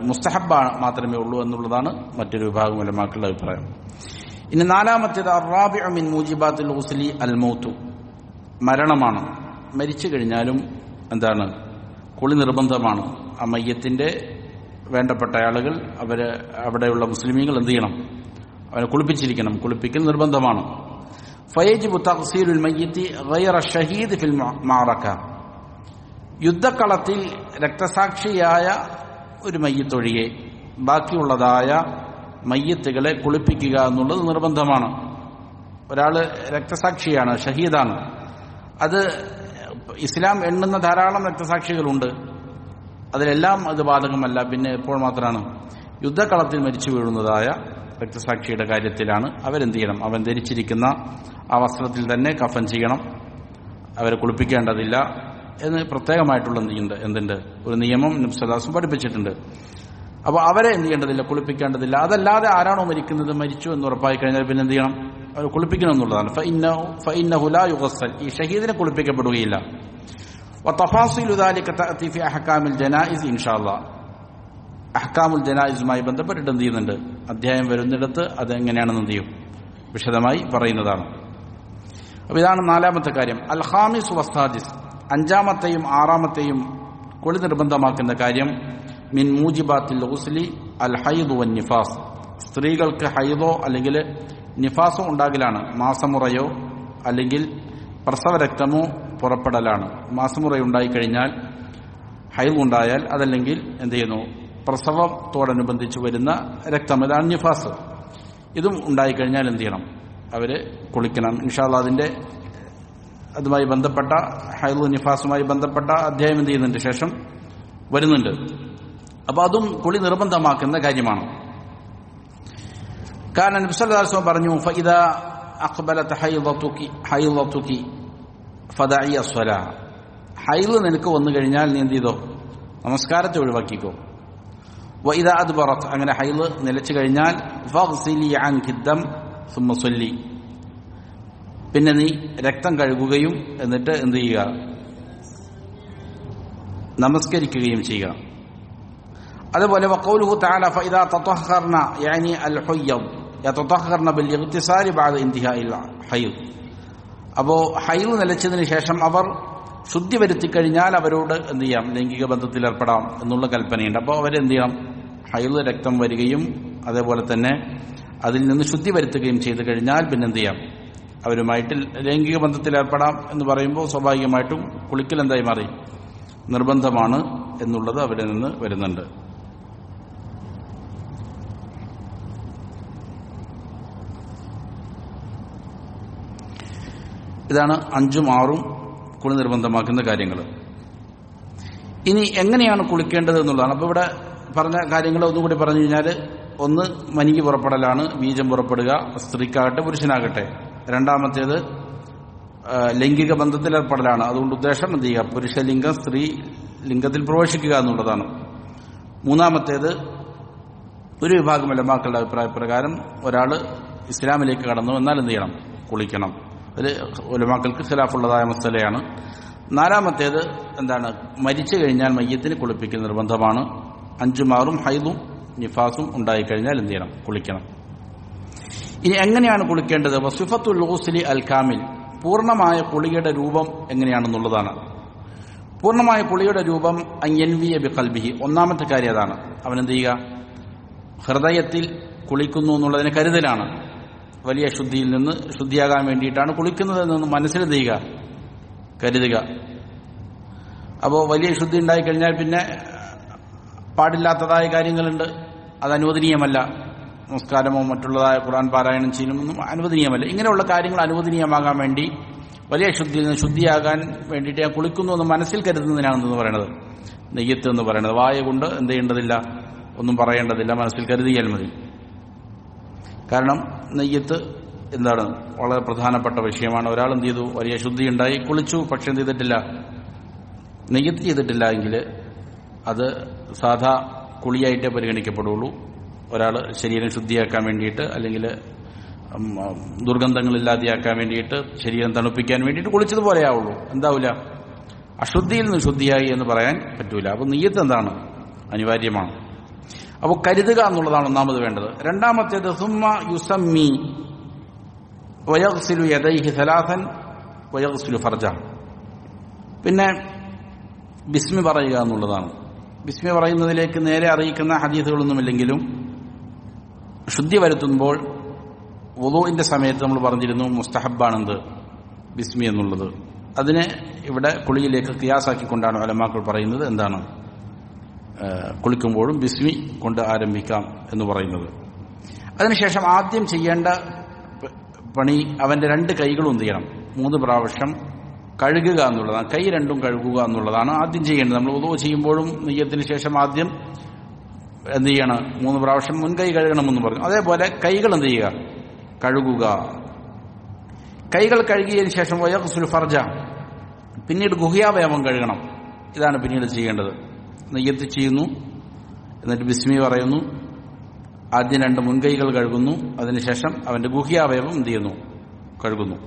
S1: മുസ്തഹബ്ബാണ് മാത്രമേ ഉള്ളൂ എന്നുള്ളതാണ് മറ്റൊരു വിഭാഗം ഉലമാക്കളുടെ അഭിപ്രായം. ഇനി നാലാമത്തേത് അർറാബിഉ മിൻ മൂജിബാത്തിൽ ഗുസ്ലി അൽ മൗതു, മരണമാണ്. മരിച്ചു കഴിഞ്ഞാലും എന്താണ്? കുളി നിർബന്ധമാണ്. ആ മയ്യത്തിന്റെ വേണ്ടപ്പെട്ട ആളുകൾ അവിടെയുള്ള മുസ്ലിമീങ്ങൾ എന്ത് ചെയ്യണം? അവരെ കുളിപ്പിച്ചിരിക്കണം. കുളിപ്പിക്കൽ നിർബന്ധമാണ്. ഫയജിബു തഗ്സീലുൽ മയ്യിത്തി ഗൈറ ഷഹീദ് ഫിൽ മഅറക, യുദ്ധക്കളത്തിൽ രക്തസാക്ഷിയായ ഒരു മയ്യത്തൊഴികെ ബാക്കിയുള്ളതായ മയ്യത്തുകളെ കുളിപ്പിക്കുക എന്നുള്ളത് നിർബന്ധമാണ്. ഒരാൾ രക്തസാക്ഷിയാണ്, ഷഹീദാണ്. അത് ഇസ്ലാം എണ്ണുന്ന ധാരാളം രക്തസാക്ഷികളുണ്ട്. അതിലെല്ലാം അത് ബാധകമല്ല. പിന്നെ എപ്പോൾ മാത്രമാണ്? യുദ്ധക്കളത്തിൽ മരിച്ചു വീഴുന്നതായ രക്തസാക്ഷിയുടെ കാര്യത്തിലാണ് അവരെന്ത് ചെയ്യണം? അവൻ ധരിച്ചിരിക്കുന്ന ആ വസ്ത്രത്തിൽ തന്നെ കഫൻ ചെയ്യണം, അവരെ കുളിപ്പിക്കേണ്ടതില്ല എന്ന് പ്രത്യേകമായിട്ടുള്ള എന്തുണ്ട്? ഒരു നിയമം നബി സല്ലല്ലാഹു അലൈഹി വസല്ലം പഠിപ്പിച്ചിട്ടുണ്ട്. അപ്പോൾ അവരെ എന്ത് ചെയ്യേണ്ടതില്ല? കുളിപ്പിക്കേണ്ടതില്ല. അതല്ലാതെ ആരാണോ മരിക്കുന്നത്, മരിച്ചു എന്ന് ഉറപ്പായി കഴിഞ്ഞാൽ പിന്നെ എന്ത് ചെയ്യണം? അവർ കുളിപ്പിക്കണം എന്നുള്ളതാണ്. ഫഇന്നഹു ലാ യുഗസ്സൽ, ഈ ഷഹീദിനെ കുളിപ്പിക്കപ്പെടുകയില്ല. വതഫാസിലു ദാലിക തഅതി ഫി അഹ്കാമിൽ ജനായിസ് ഇൻഷാഅല്ലാഹ്. അഹ്കാമുൽ ജനായിസുമായി ബന്ധപ്പെട്ടിട്ട് എന്ത് ചെയ്യുന്നുണ്ട്? അധ്യായം വരുന്നിടത്ത് അതെങ്ങനെയാണെന്ന് എന്ത് ചെയ്യും? വിശദമായി പറയുന്നതാണ്. അപ്പോൾ ഇതാണ് നാലാമത്തെ കാര്യം. അൽ ഖാമിസ് വസ്സാദിസ്, അഞ്ചാമത്തെയും ആറാമത്തെയും കുളി നിർബന്ധമാക്കുന്ന കാര്യം മിൻ മൂജിബാത്തിൽ ഗുസ്ലി അൽ ഹൈദ് വൻ നിഫാസ്, സ്ത്രീകൾക്ക് ഹൈദോ അല്ലെങ്കിൽ നിഫാസോ ഉണ്ടാകലാണ്. മാസമുറയോ അല്ലെങ്കിൽ പ്രസവരക്തമോ പുറപ്പെടലാണ്. മാസമുറയുണ്ടായിക്കഴിഞ്ഞാൽ, ഹൈദ് ഉണ്ടായാൽ, അതല്ലെങ്കിൽ എന്ത് ചെയ്യുന്നു? പ്രസവത്തോടനുബന്ധിച്ച് വരുന്ന രക്തം, ഇതാണ് നിഫാസ്. ഇതും ഉണ്ടായിക്കഴിഞ്ഞാൽ എന്ത് ചെയ്യണം? അവര് കുളിക്കണം. ഇൻഷാ അല്ലാഹ് അതുമായി ബന്ധപ്പെട്ട ഹൈദ് നിഫാസുമായി ബന്ധപ്പെട്ട അധ്യായം എന്ത് ചെയ്യുന്നുണ്ട്? ശേഷം വരുന്നുണ്ട്. അപ്പൊ അതും കുളി നിർബന്ധമാക്കുന്ന കാര്യമാണ്. കാരണം നബി സല്ലല്ലാഹു അലൈഹി വസല്ലം പറഞ്ഞു, ഫഇദാ അഖ്ബലത ഹൈളതുകി ഫദഇ അസ്സലാ, ഹൈള് നിനക്ക് വന്നു കഴിഞ്ഞാൽ നീ എന്ത് ചെയ്തോ? നമസ്കാരത്തെ ഒഴിവാക്കിക്കോ. വഇദാ അദ്ബറത്, അങ്ങനെ ഹൈള് നിലച്ചു കഴിഞ്ഞാൽ ഫഗ്സിലി അൻകി ദം സുമ്മ സ്വല്ലി, പിന്നെ നീ രക്തം കഴുകുകയും എന്നിട്ട് എന്ത് ചെയ്യുക? നമസ്കരിക്കുകയും ചെയ്യുക. അതുപോലെ വഖൗലുഹു തആല ഫഇദാ തതഹഹർന യാനി അൽ ഹയ്യദ് യതതഹഹർന ബിൽ ഇഗ്തിസാലി ബഅദ ഇന്തിഹാഇൽ ഹൈദ്. അപ്പോൾ ഹൈദ് നിലച്ചതിന് ശേഷം അവർ ശുദ്ധി വരുത്തി കഴിഞ്ഞാൽ അവരോട് എന്ത് ചെയ്യാം? ലൈംഗിക ബന്ധത്തിൽ ഏർപ്പെടാം എന്നുള്ള കൽപ്പനയുണ്ട്. അപ്പോൾ അവരെന്ത് ചെയ്യണം? ഹൈദ് രക്തം വരികയും അതേപോലെ തന്നെ അതിൽ നിന്ന് ശുദ്ധി വരുത്തുകയും ചെയ്തു കഴിഞ്ഞാൽ പിന്നെ എന്ത് ചെയ്യാം? അവരുമായിട്ട് ലൈംഗിക ബന്ധത്തിൽ ഏർപ്പെടാം എന്ന് പറയുമ്പോൾ സ്വാഭാവികമായിട്ടും കുളിക്കൽ എന്തായി മാറി? നിർബന്ധമാണ് എന്നുള്ളത് അവിടെ നിന്ന് വരുന്നുണ്ട്. ഇതാണ് 5ഉം 6ഉം കുളി നിർബന്ധമാക്കുന്ന കാര്യങ്ങൾ. ഇനി എങ്ങനെയാണ് കുളിക്കേണ്ടത് എന്നുള്ളതാണ്. അപ്പോൾ ഇവിടെ പറഞ്ഞ കാര്യങ്ങൾ ഒന്നുകൂടി പറഞ്ഞു കഴിഞ്ഞാൽ, ഒന്ന് മനിക്ക് പുറപ്പെടലാണ്, ബീജം പുറപ്പെടുക, സ്ത്രീക്കാകട്ടെ പുരുഷനാകട്ടെ. രണ്ടാമത്തേത് ലൈംഗിക ബന്ധത്തിൽ ഏർപ്പെടലാണ്. അതുകൊണ്ട് ഉദ്ദേശം എന്ത് ചെയ്യുക? പുരുഷലിംഗം സ്ത്രീ ലിംഗത്തിൽ പ്രവേശിക്കുക എന്നുള്ളതാണ്. മൂന്നാമത്തേത് ഒരു വിഭാഗം ഉലമാക്കളുടെ അഭിപ്രായ പ്രകാരം ഒരാൾ ഇസ്ലാമിലേക്ക് കടന്നു എന്നാൽ എന്ത് ചെയ്യണം? കുളിക്കണം. അതിൽ ഉലമാക്കൾക്ക് ഖിലാഫുള്ളതായ മസലയാണ്. നാലാമത്തേത് എന്താണ്? മരിച്ചു കഴിഞ്ഞാൽ മയ്യത്തിന് കുളിപ്പിക്കൽ നിർബന്ധമാണ്. 5ഉം 6ഉം ഹൈദും നിഫാസും ഉണ്ടായിക്കഴിഞ്ഞാൽ എന്ത് ചെയ്യണം? കുളിക്കണം. ഇനി എങ്ങനെയാണ് കുളിക്കേണ്ടത്? വസിഫത്തുൽ ഗുസ്ലി അൽ കാമിൽ, പൂർണ്ണമായ കുളിയുടെ രൂപം എങ്ങനെയാണെന്നുള്ളതാണ്. പൂർണ്ണമായ കുളിയുടെ രൂപം അൻയൻവിയ ബി ഖൽബിഹി, ഒന്നാമത്തെ കാര്യം അതാണ്. അവനെന്ത് ചെയ്യുക? ഹൃദയത്തിൽ കുളിക്കുന്നു എന്നുള്ളതിന് കരുതലാണ്. വലിയ ശുദ്ധിയിൽ നിന്ന് ശുദ്ധിയാകാൻ വേണ്ടിയിട്ടാണ് കുളിക്കുന്നത് എന്ന് മനസ്സിലെന്ത് ചെയ്യുക? കരുതുക. അപ്പോൾ വലിയ ശുദ്ധി ഉണ്ടായിക്കഴിഞ്ഞാൽ പിന്നെ പാടില്ലാത്തതായ കാര്യങ്ങളുണ്ട്, അത് അനുവദനീയമല്ല. നമസ്കാരമോ മറ്റുള്ളതായ ഖുർആൻ പാരായണം ചെയ്യുന്നതൊന്നും അനുവദനീയമല്ല. ഇങ്ങനെയുള്ള കാര്യങ്ങൾ അനുവദനീയമാകാൻ വേണ്ടി വലിയ ശുദ്ധിയിൽ നിന്ന് ശുദ്ധിയാകാൻ വേണ്ടിയിട്ട് ഞാൻ കുളിക്കുന്നു എന്ന് മനസ്സിൽ കരുതുന്നതിനാണെന്ന് പറയുന്നത് നെയ്യത്ത് എന്ന് പറയുന്നത്. വായ കൊണ്ട് എന്ത് ചെയ്യേണ്ടതില്ല? ഒന്നും പറയേണ്ടതില്ല, മനസ്സിൽ കരുതിയാൽ മതി. കാരണം നെയ്യത്ത് എന്താണ്? വളരെ പ്രധാനപ്പെട്ട വിഷയമാണ്. ഒരാൾ എന്ത് ചെയ്തു? വലിയ ശുദ്ധിയുണ്ടായി കുളിച്ചു, പക്ഷെ എന്ത് ചെയ്തിട്ടില്ല? നെയ്യത്ത് ചെയ്തിട്ടില്ല എങ്കിൽ അത് സാധാ കുളിയായിട്ടേ പരിഗണിക്കപ്പെടുള്ളൂ. ഒരാൾ ശരീരം ശുദ്ധിയാക്കാൻ വേണ്ടിയിട്ട് അല്ലെങ്കിൽ ദുർഗന്ധങ്ങളില്ലാതെയാക്കാൻ വേണ്ടിയിട്ട് ശരീരം തണുപ്പിക്കാൻ വേണ്ടിയിട്ട് കുളിച്ചതുപോലെയാവുള്ളൂ. എന്താവില്ല, അശുദ്ധിയിൽ നിന്ന് ശുദ്ധിയായി എന്ന് പറയാൻ പറ്റൂല. അപ്പോൾ നിയ്യത്ത് എന്താണ്? അനിവാര്യമാണ്. അപ്പോൾ കരുതുക എന്നുള്ളതാണ് ഒന്നാമത് വേണ്ടത്. രണ്ടാമത്തേത് സുമ്മ യുസമ്മി വയഗ്സിലു യദൈഹി സലാസൻ വയഗ്സിലു ഫർജ. പിന്നെ ബിസ്മി പറയുക എന്നുള്ളതാണ്. ബിസ്മി പറയുന്നതിലേക്ക് നേരെ അറിയിക്കുന്ന ഹദീസുകളൊന്നുമില്ലെങ്കിലും ശുദ്ധി വരുത്തുമ്പോൾ വുളൂഇന്റെ സമയത്ത് നമ്മൾ പറഞ്ഞിരുന്നു മുസ്തഹബാണെന്ത് ബിസ്മി എന്നുള്ളത്. അതിനെ ഇവിടെ കുളിയിലേക്ക് ഖിയാസാക്കിക്കൊണ്ടാണ് ഉലമാക്കൾ പറയുന്നത് എന്താണ്, കുളിക്കുമ്പോഴും ബിസ്മി കൊണ്ട് ആരംഭിക്കാം എന്ന് പറയുന്നത്. അതിനുശേഷം ആദ്യം ചെയ്യേണ്ട പണി അവന്റെ 2 കൈകളും എന്ത് ചെയ്യണം, 3 പ്രാവശ്യം കഴുകുക എന്നുള്ളതാണ്. കൈ രണ്ടും കഴുകുക എന്നുള്ളതാണ് ആദ്യം ചെയ്യേണ്ടത്. നമ്മൾ വുളൂ ചെയ്യുമ്പോഴും നിയ്യത്തിന് ശേഷം ആദ്യം എന്ത് ചെയ്യണം, 3 പ്രാവശ്യം മുൻകൈ കഴുകണമെന്ന് പറഞ്ഞു. അതേപോലെ കൈകൾ എന്ത് ചെയ്യുക, കഴുകുക. കൈകൾ കഴുകിയതിന് ശേഷം വയഗ്സുൽ ഫർജ, പിന്നീട് ഗുഹ്യാവയവം കഴുകണം. ഇതാണ് പിന്നീട് ചെയ്യേണ്ടത്. നിയ്യത്ത് ചെയ്യുന്നു, എന്നിട്ട് ബിസ്മി പറയുന്നു, ആദ്യം 2 മുൻകൈകൾ കഴുകുന്നു, അതിനുശേഷം അവന്റെ ഗുഹ്യാവയവം എന്ത് ചെയ്യുന്നു, കഴുകുന്നു.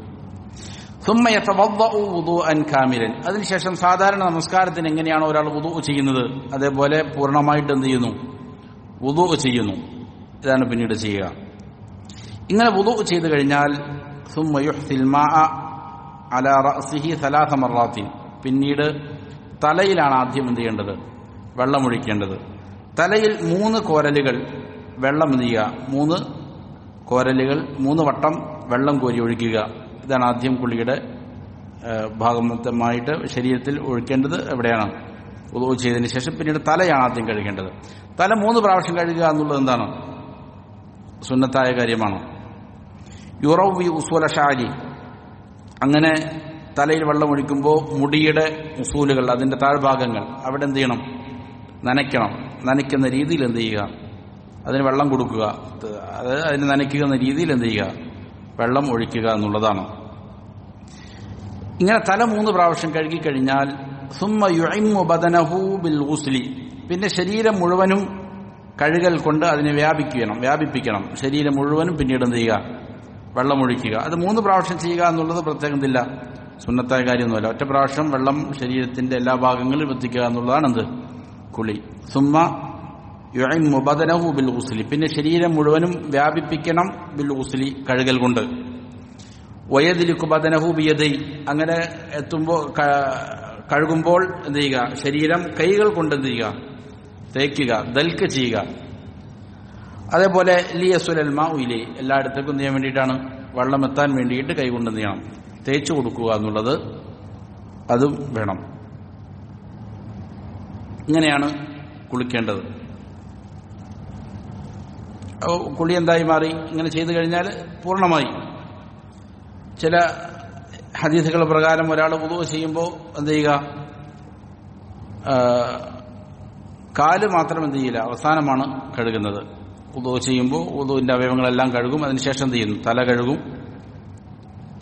S1: സുമ്മ യതവദ്ദഉ വുദൂഅൻ കാമിലൻ, അതിനുശേഷം സാധാരണ നമസ്കാരത്തിന് എങ്ങനെയാണോ ഒരാൾ വുദൂ ചെയ്യുന്നത് അതേപോലെ പൂർണ്ണമായിട്ട് എന്ത് ചെയ്യുന്നു, വുദൂ ചെയ്യുന്നു. ഇതാണ് പിന്നീട് ചെയ്യുക. ഇങ്ങനെ വുദൂ ചെയ്തു കഴിഞ്ഞാൽ സുമ്മ യുഹ്സിൽ മാഅ അലാ റഅസിഹി 3 മർറാത്തിൻ, പിന്നീട് തലയിലാണ് ആദ്യം എന്ത് ചെയ്യേണ്ടത്, വെള്ളമൊഴിക്കേണ്ടത്. തലയിൽ 3 കോരലുകൾ വെള്ളം എന്ത് ചെയ്യുക, 3 കോരലുകൾ 3 വട്ടം വെള്ളം കോരി ഒഴിക്കുക. ഇതാണ് ആദ്യം കുളിയുടെ ഭാഗമായിട്ട് ശരീരത്തിൽ ഒഴിക്കേണ്ടത്. എവിടെയാണ്, വുദൂ ചെയ്തതിന് ശേഷം പിന്നീട് തലയാണ് ആദ്യം കഴുകേണ്ടത്. തല 3 പ്രാവശ്യം കഴുകുക എന്നുള്ളത് എന്താണ്, സുന്നത്തായ കാര്യമാണ്. യുറവി ഉസൂല ഷാരി, അങ്ങനെ തലയിൽ വെള്ളം ഒഴിക്കുമ്പോൾ മുടിയുടെ ഉസൂലുകൾ, അതിന്റെ താഴ്ഭാഗങ്ങൾ അവിടെ എന്ത് ചെയ്യണം, നനയ്ക്കണം. നനയ്ക്കുന്ന രീതിയിൽ എന്ത് ചെയ്യുക, അതിന് വെള്ളം കൊടുക്കുക. അതായത് അതിന് നനയ്ക്കുന്ന രീതിയിൽ എന്ത് ചെയ്യുക, വെള്ളം ഒഴിക്കുക എന്നുള്ളതാണ്. ഇങ്ങനെ തല 3 പ്രാവശ്യം കഴുകിക്കഴിഞ്ഞാൽ സുമ്മ യുഇമ്മു ബദനഹു ബിൽ ഗുസ്ലി, പിന്നെ ശരീരം മുഴുവനും കഴുകൽ കൊണ്ട് അതിനെ വ്യാപിപ്പിക്കണം. ശരീരം മുഴുവനും പിന്നീട് എന്ത് ചെയ്യുക, വെള്ളമൊഴിക്കുക. അത് 3 പ്രാവശ്യം ചെയ്യുക എന്നുള്ളത് പ്രത്യേകം ഇല്ല, സുന്നത്തായ കാര്യമൊന്നുമല്ല. ഒറ്റ പ്രാവശ്യം വെള്ളം ശരീരത്തിന്റെ എല്ലാ ഭാഗങ്ങളിലും എത്തിക്കുക എന്നുള്ളതാണ് എന്ത്, കുളി. സുമ്മ യുഇമ്മു ബദനഹു ബിൽ ഗുസ്ലി, പിന്നെ ശരീരം മുഴുവനും വ്യാപിപ്പിക്കണം ബിൽ ഗുസ്ലി, കഴുകൽ കൊണ്ട്. വയദ്ലികു ബദനഹു ബിയദൈ, അങ്ങനെ എത്തുമ്പോൾ കഴുകുമ്പോൾ എന്ത് ചെയ്യുക, ശരീരം കൈകൾ കൊണ്ട് എന്ത് ചെയ്യുക, തേക്കുക, ദൽക്ക് ചെയ്യുക. അതേപോലെ ലിയസുലൽ മാഉ ഇലൈ, എല്ലായിടത്തേക്കും എന്ത് ചെയ്യാൻ വേണ്ടിയിട്ടാണ്, വെള്ളം എത്താൻ വേണ്ടിയിട്ട് കൈകൊണ്ട് എന്ത് ചെയ്യണം, തേച്ചു കൊടുക്കുക എന്നുള്ളത് അതും വേണം. ഇങ്ങനെയാണ് കുളിക്കേണ്ടത്. കുളി എന്തായി മാറി, ഇങ്ങനെ ചെയ്തു കഴിഞ്ഞാൽ പൂർണ്ണമായി. ചില ഹദീസുകൾ പ്രകാരം ഒരാൾ വുദൂ ചെയ്യുമ്പോൾ എന്ത് ചെയ്യുക, കാല് മാത്രം എന്ത് ചെയ്യില്ല, അവസാനമാണ് കഴുകുന്നത്. വുദൂ ചെയ്യുമ്പോൾ വുദൂവിന്റെ അവയവങ്ങളെല്ലാം കഴുകും, അതിനുശേഷം എന്ത് ചെയ്യുന്നു, തല കഴുകും.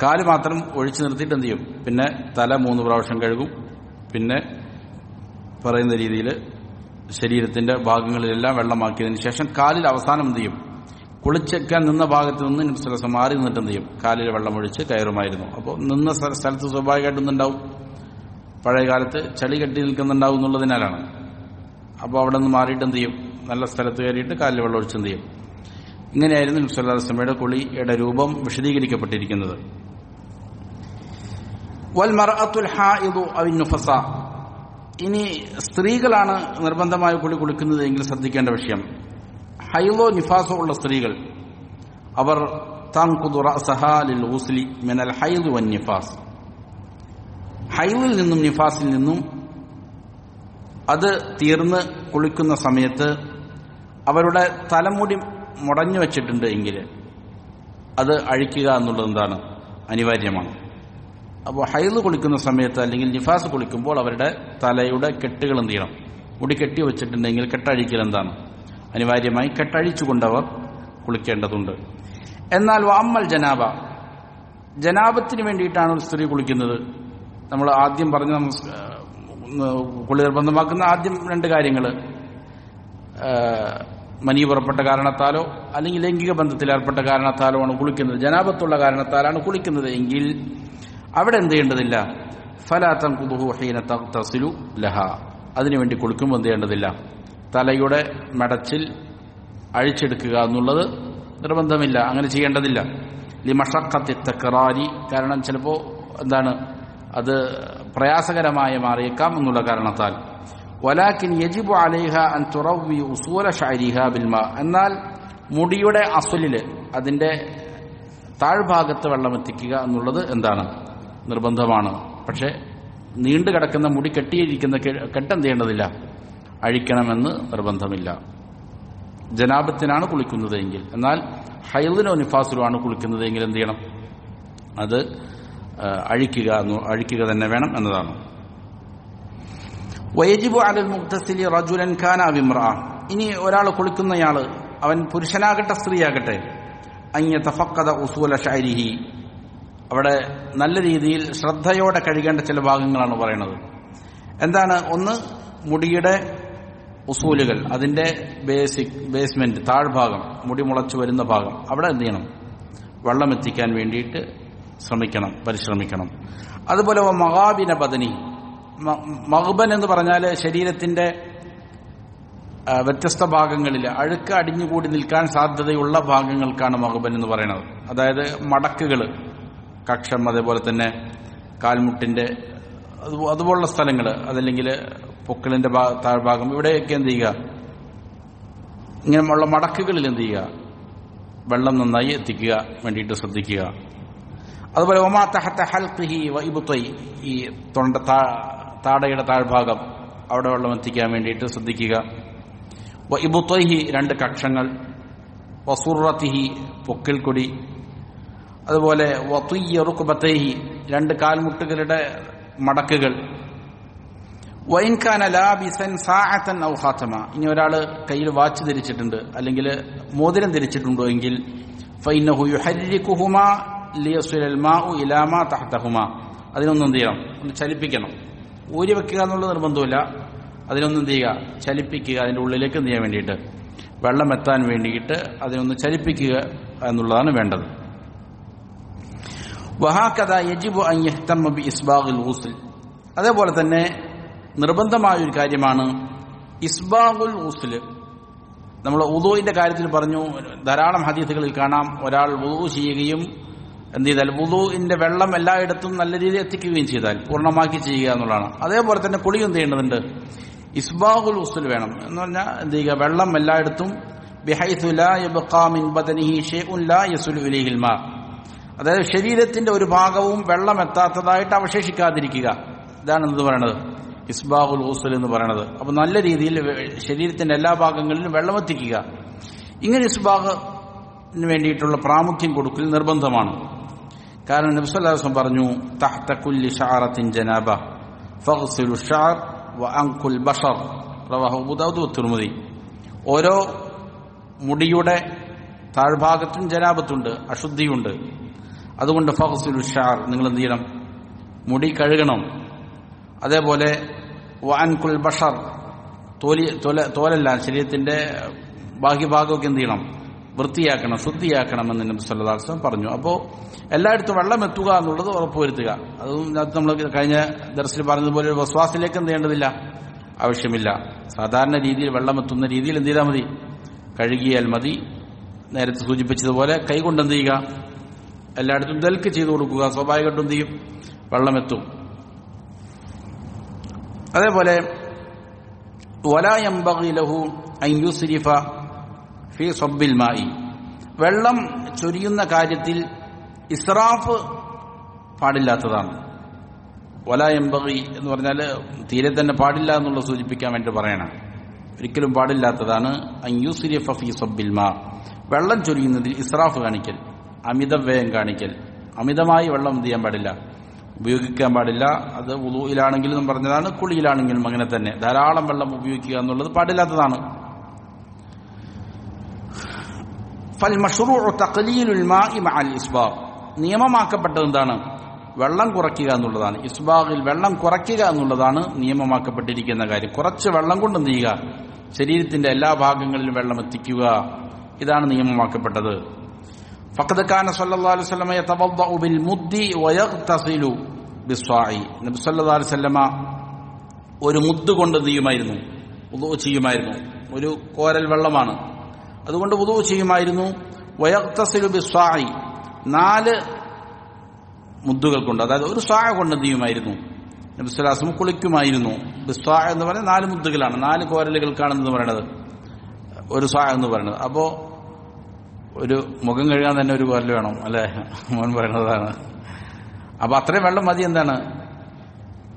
S1: കാല് മാത്രം ഒഴിച്ചു നിർത്തിയിട്ട് എന്ത് ചെയ്യും, പിന്നെ തല 3 പ്രാവശ്യം കഴുകും. പിന്നെ പറയുന്ന രീതിയിൽ ശരീരത്തിന്റെ ഭാഗങ്ങളിലെല്ലാം വെള്ളമാക്കിയതിനു ശേഷം കാലിൽ അവസാനം എന്ത് ചെയ്യും, കുളിച്ചേക്കാൻ നിന്ന ഭാഗത്ത് നിന്ന് നബി സ്വല്ലല്ലാഹു അലൈഹി വസല്ലം മാറി നിന്നിട്ട് എന്ത് ചെയ്യും, കാലിൽ വെള്ളമൊഴിച്ച് കയറുമായിരുന്നു. അപ്പോൾ നിന്ന സ്ഥലത്ത് സ്വാഭാവികമായിട്ടൊന്നുണ്ടാവും, പഴയ കാലത്ത് ചളി കെട്ടി നിൽക്കുന്നുണ്ടാവും എന്നുള്ളതിനാലാണ്. അപ്പോൾ അവിടെ നിന്ന് മാറിയിട്ട് എന്ത് ചെയ്യും, നല്ല സ്ഥലത്ത് കയറിയിട്ട് കാലിൽ വെള്ളം ഒഴിച്ച് എന്ത് ചെയ്യും. ഇങ്ങനെയായിരുന്നു നബി സല്ലല്ലാഹു അലൈഹി വസല്ലമയുടെ കുളിയുടെ രൂപം വിശദീകരിക്കപ്പെട്ടിരിക്കുന്നത്. വൽ മർഅത്തുൽ ഹായിദു അവൻ നുഫസ, ഇനി സ്ത്രീകളാണ് നിർബന്ധമായ കുളി കുളിക്കുന്നത് എങ്കിൽ ശ്രദ്ധിക്കേണ്ട വിഷയം, ഹൈലോ നിഫാസോ ഉള്ള സ്ത്രീകൾ, അവർ തൻഖുദു റഅസഹാ ലിൽ ഗുസ്ലി മിനൽ ഹൈദ് വൻ നിഫാസ്, ഹൈദിൽ നിന്നും നിഫാസിൽ നിന്നും അത് തീർന്ന് കുളിക്കുന്ന സമയത്ത് അവരുടെ തലമുടി മുടഞ്ഞു വെച്ചിട്ടുണ്ട് എങ്കിൽ അത് അഴിക്കുക എന്നുള്ളത് എന്താണ്, അനിവാര്യമാണ്. അപ്പോൾ ഹൈദ് കുളിക്കുന്ന സമയത്ത് അല്ലെങ്കിൽ നിഫാസ് കുളിക്കുമ്പോൾ അവരുടെ തലയുടെ കെട്ടുകൾ എന്ത് ചെയ്യണം, മുടി കെട്ടി വെച്ചിട്ടുണ്ടെങ്കിൽ കെട്ടഴിക്കൽ എന്താണ്, അനിവാര്യമായി കെട്ടഴിച്ചുകൊണ്ടവർ കുളിക്കേണ്ടതുണ്ട്. എന്നാൽ വഅമ്മൽ ജനാബ, ജനാബത്തിന് വേണ്ടിയിട്ടാണ് ഒരു സ്ത്രീ കുളിക്കുന്നത്. നമ്മൾ ആദ്യം പറഞ്ഞ കുളി നിർബന്ധമാക്കുന്ന ആദ്യം രണ്ട് കാര്യങ്ങൾ, മനി പുറപ്പെട്ട കാരണത്താലോ അല്ലെങ്കിൽ ലൈംഗിക ബന്ധത്തിൽ ഏർപ്പെട്ട കാരണത്താലോ ആണ് കുളിക്കുന്നത്. ജനാബത്തുള്ള കാരണത്താലാണ് കുളിക്കുന്നത് എങ്കിൽ അവിടെ എന്ത് ചെയ്യേണ്ടതില്ല, ഫലാ തൻഖുദുഹു ഹീന തഗ്തസിലു ലഹാ, അതിനുവേണ്ടി കുളിക്കുമ്പോൾ എന്ത് ചെയ്യേണ്ടതില്ല, തലയുടെ മെടച്ചിൽ അഴിച്ചെടുക്കുക എന്നുള്ളത് നിർബന്ധമില്ല, അങ്ങനെ ചെയ്യേണ്ടതില്ല. ലിമഷഖത്തി തക്റാരി, കാരണം ചിലപ്പോൾ എന്താണ് അത് പ്രയാസകരമായി മാറിയേക്കാം എന്നുള്ള കാരണത്താൽ. വലാകിൻ യജിബു അലൈഹ അൻ തുറവ്വി ഉസൂല ശഅരിഹ ബിൽമാ, എന്നാൽ മുടിയുടെ അസ്വലില് അതിന്റെ താഴ്ഭാഗത്ത് വെള്ളം എത്തിക്കുക എന്നുള്ളത് എന്താണ് നിർബന്ധമാണ്. പക്ഷെ നീണ്ടു കിടക്കുന്ന മുടി കെട്ടിയിരിക്കുന്ന കെട്ടെന്ത് ചെയ്യേണ്ടതില്ല, അഴിക്കണമെന്ന് നിർബന്ധമില്ല. ജനാബത്തിനാണ് കുളിക്കുന്നത് എങ്കിൽ. എന്നാൽ നിഫാസിലോ ആണ് കുളിക്കുന്നത് എങ്കിൽ എന്ത് ചെയ്യണം, അത് അഴിക്കുക തന്നെ വേണം എന്നതാണ്. വയജിബു അലൽ മുഗ്തസിലി റജുലൻ കാന അവ ഇംറഅ, ഇനി ഒരാൾ കുളിക്കുന്നയാള് അവൻ പുരുഷനാകട്ടെ സ്ത്രീയാകട്ടെ, അൻ യതഫഖദ ഉസൂല ശഅരിഹി, അവിടെ നല്ല രീതിയിൽ ശ്രദ്ധയോടെ കഴുകേണ്ട ചില ഭാഗങ്ങളാണ് പറയുന്നത്. എന്താണ്? ഒന്ന്, മുടിയുടെ ഉസൂലുകൾ, അതിന്റെ ബേസ്മെന്റ്, താഴ്ഭാഗം, മുടി മുളച്ചു വരുന്ന ഭാഗം, അവിടെ എന്ത് ചെയ്യണം, വെള്ളം എത്തിക്കാൻ വേണ്ടിയിട്ട് പരിശ്രമിക്കണം. അതുപോലെ മഗാബിന ബദനി, മഗ്ബൻ എന്ന് പറഞ്ഞാൽ ശരീരത്തിന്റെ വ്യത്യസ്ത ഭാഗങ്ങളിൽ അഴുക്ക് അടിഞ്ഞുകൂടി നിൽക്കാൻ സാധ്യതയുള്ള ഭാഗങ്ങൾക്കാണ് മഗ്ബൻ എന്ന് പറയുന്നത്. അതായത് മടക്കുകൾ, കക്ഷം, അതേപോലെ തന്നെ കാൽമുട്ടിന്റെ അതുപോലുള്ള സ്ഥലങ്ങൾ, അതല്ലെങ്കിൽ പൊക്കിളിന്റെ താഴ്ഭാഗം, ഇവിടെയൊക്കെ എന്ത് ചെയ്യുക, ഇങ്ങനെയുള്ള മടക്കുകളിൽ എന്ത് ചെയ്യുക, വെള്ളം നന്നായി എത്തിക്കുക വേണ്ടിയിട്ട് ശ്രദ്ധിക്കുക. അതുപോലെ ഒമാ തഹത്ത ഹൽഖിഹി വ ഇബ്തൈ, ഈ താടയുടെ താഴ്ഭാഗം, അവിടെ വെള്ളം എത്തിക്കാൻ വേണ്ടിയിട്ട് ശ്രദ്ധിക്കുക. വ ഇബ്തൈഹി, രണ്ട് കക്ഷങ്ങൾ, വസുറത്തിഹി, പൊക്കിൽ കൊടി, അതുപോലെ വതുയ്യ റുക്ബതൈഹി, രണ്ട് കാൽമുട്ടുകളുടെ മടക്കുകൾ. വൈൻ കാന ലാബിസൻ സാഅതൻ ഔ ഖാതമ, ഇനി ഒരാൾ കയ്യിൽ വാച്ച് ധരിച്ചിട്ടുണ്ട് അല്ലെങ്കിൽ മോതിരം ധരിച്ചിട്ടുണ്ടോ എങ്കിൽ ഫൈനഹു യുഹർരികുഹുമാ ലിയസ്ലൽ മാഉ ഇലാ മാ തഹതഹുമാ, അതിനൊന്നും എന്ത് ചെയ്യണം, ഒന്ന് ചലിപ്പിക്കണം. ഊരി വെക്കുക എന്നുള്ള നിർബന്ധമില്ല, അതിനൊന്നും എന്ത് ചെയ്യുക, ചലിപ്പിക്കുക, അതിൻ്റെ ഉള്ളിലേക്ക് എന്ത് ചെയ്യാൻ വേണ്ടിയിട്ട്, വെള്ളം എത്താൻ വേണ്ടിയിട്ട് അതിനൊന്ന് ചലിപ്പിക്കുക എന്നുള്ളതാണ് വേണ്ടത്. വഹാകദ യജിബു അൻ യഹ്തമ ബി ഇസ്ബാഗിൽ ഗുസ്ൽ, അതേപോലെ തന്നെ നിർബന്ധമായ ഒരു കാര്യമാണ് ഇസ്ബാഗുൽ ഗുസ്ൽ. നമ്മൾ വുദൂഇന്റെ കാര്യത്തിൽ പറഞ്ഞു, ധാരാളം ഹദീസുകളിൽ കാണാം ഒരാൾ വുദൂ ചെയ്യുകയും എന്ത് ചെയ്താൽ വുദൂഇന്റെ വെള്ളം എല്ലായിടത്തും നല്ല രീതിയിൽ എത്തിക്കുകയും ചെയ്താൽ പൂർണ്ണമാക്കി ചെയ്യുക എന്നുള്ളതാണ്. അതേപോലെ തന്നെ കുളി എന്ത് ചെയ്യേണ്ടതുണ്ട്, ഇസ്ബാഗുൽ ഗുസ്ൽ വേണം എന്ന് പറഞ്ഞാൽ എന്ത് ചെയ്യുക, വെള്ളം എല്ലായിടത്തും ബിഹൈസു ലാ യബ്ഖാ മിൻ ബദനിഹി ഷൈഉൻ ലാ യസുലു ഇലൈഹിൽ മാ, അതായത് ശരീരത്തിന്റെ ഒരു ഭാഗവും വെള്ളം എത്താത്തതായിട്ട് അവശേഷിക്കാതിരിക്കുക, ഇതാണ് എന്ത് പറയണത്, ഇസ്ബാഗുൽ ഗുസ്ൽ എന്ന് പറയണത്. അപ്പൊ നല്ല രീതിയിൽ ശരീരത്തിന്റെ എല്ലാ ഭാഗങ്ങളിലും വെള്ളം എത്തിക്കുക. ഇങ്ങനെ ഇസ്ബാഗിന് വേണ്ടിയിട്ടുള്ള പ്രാമുഖ്യം കൊടുക്കൽ നിർബന്ധമാണ്. കാരണം നബി സല്ലല്ലാഹു അലൈഹി വസല്ലം പറഞ്ഞു, തഹ്ത കുല്ലി ശഅറത്തിൻ ജനാബ ഫഗ്സിലു ശഅർ വ അൻകുൽ ബശർ, റവാഹു അബൂ ദാവൂദ് വ തിർമിദി. ഓരോ മുടിയുടെ താഴ്ഭാഗത്തും ജനാബത്തുണ്ട്, അശുദ്ധിയുണ്ട്. അതുകൊണ്ട് ഫഗ്സിലു ശഅർ, നിങ്ങൾ എന്ത് ചെയ്യണം, മുടി കഴുകണം. അതേപോലെ വഅൻകുൽ ബഷർ, തോലല്ല, ശരീരത്തിന്റെ ബാഹ്യഭാഗമൊക്കെ എന്ത് ചെയ്യണം, വൃത്തിയാക്കണം, ശുദ്ധിയാക്കണമെന്ന് നബി സല്ലല്ലാഹു അലൈഹി വസല്ലം പറഞ്ഞു. അപ്പോൾ എല്ലായിടത്തും വെള്ളം എത്തുക എന്നുള്ളത് ഉറപ്പുവരുത്തുക. അതും നമ്മൾ കഴിഞ്ഞ ദർസിൽ പറഞ്ഞതുപോലെ ഒരു വസ്വാസിലേക്ക് എന്ത് ചെയ്യേണ്ടതില്ല, ആവശ്യമില്ല. സാധാരണ രീതിയിൽ വെള്ളം എത്തുന്ന രീതിയിൽ എന്ത് ചെയ്താൽ മതി, കഴുകിയാൽ മതി. നേരത്തെ സൂചിപ്പിച്ചതുപോലെ കൈകൊണ്ട് എന്ത് ചെയ്യുക, എല്ലായിടത്തും ദൽക്ക് ചെയ്തു കൊടുക്കുക, സ്വാഭാവികമായിട്ടും എന്ത് ചെയ്യും, വെള്ളമെത്തും. അതേപോലെ വലാ യംബഗി ലഹു അൻ യുസ്രിഫ ഫീ സബ്ബിൽ മാഇ, വെള്ളം ചൊരിയുന്ന കാര്യത്തിൽ ഇസ്റാഫ് പാടില്ലാത്തതാണ്. വലാ യംബഗി എന്ന് പറഞ്ഞാൽ തീരെ തന്നെ പാടില്ല എന്നുള്ള സൂചിപ്പിക്കാൻ വേണ്ടി പറയണം. ഒരിക്കലും പാടില്ലാത്തതാണ് അൻ യുസ്രിഫ ഫീ സബ്ബിൽ മാ, വെള്ളം ചൊരിയുന്നതിൽ ഇസ്റാഫ് കാണിക്കൽ, അമിതവ്യയം കാണിക്കൽ. അമിതമായി വെള്ളം എന്ത് ചെയ്യാൻ പാടില്ല, ഉപയോഗിക്കാൻ പാടില്ല. അത് വുളൂഇലാണെങ്കിലും പറഞ്ഞതാണ്, കുളിയിലാണെങ്കിലും അങ്ങനെ തന്നെ. ധാരാളം വെള്ളം ഉപയോഗിക്കുക എന്നുള്ളത് പാടില്ലാത്തതാണ്. ഫൽ മശ്റൂഉ തഖ്ലീലുൽ മാഇ മഅൽ ഇസ്ബാഗ്, നിയമമാക്കപ്പെട്ടത് എന്താണ്, വെള്ളം കുറയ്ക്കുക എന്നുള്ളതാണ്. ഇസ്ബാഗിൽ വെള്ളം കുറയ്ക്കുക എന്നുള്ളതാണ് നിയമമാക്കപ്പെട്ടിരിക്കുന്ന കാര്യം. കുറച്ച് വെള്ളം കൊണ്ട് എന്ത് ചെയ്യുക, ശരീരത്തിന്റെ എല്ലാ ഭാഗങ്ങളിലും വെള്ളം എത്തിക്കുക, ഇതാണ് നിയമമാക്കപ്പെട്ടത്. ഫഖദ് കാന സല്ലല്ലാഹു അലൈഹി വസല്ലം യതവദ്ദഉ ബിൽ മുദ്ദി വയഗ്തസിലു ബിസ്സാഇ. നബി സല്ലല്ലാഹു അലൈഹി വസല്ലം ഒരു മുദ്ദ് കൊണ്ട് ചെയ്യുമായിരുന്നു, വുദൂ ചെയ്യുമായിരുന്നു. ഒരു കോരൽ വെള്ളമാണ്, അതുകൊണ്ട് വുദൂ ചെയ്യുമായിരുന്നു. വയഗ്തസിലു ബിസ്സാഇ, 4 മുദ്ദുകൾ കൊണ്ട്, അതായത് ഒരു സാഅ കൊണ്ട് ചെയ്യുമായിരുന്നു. നബി സല്ലല്ലാഹു അലൈഹി വസല്ലം കുളിക്കുമായിരുന്നു. ബിസ്സാഅ എന്ന് പറയുന്നത് 4 മുദ്ദുകളാണ്, 4 കോരലുകൾക്കാണെന്ന് പറയുന്നത് ഒരു സാഅ എന്ന് പറയുന്നത്. അപ്പോ ഒരു മുഖം കഴുകാൻ തന്നെ ഒരു കോരൽ വേണം അല്ലെ, മോൻ പറയുന്നതാണ്. അപ്പൊ അത്രയും വെള്ളം മതി എന്താണ്,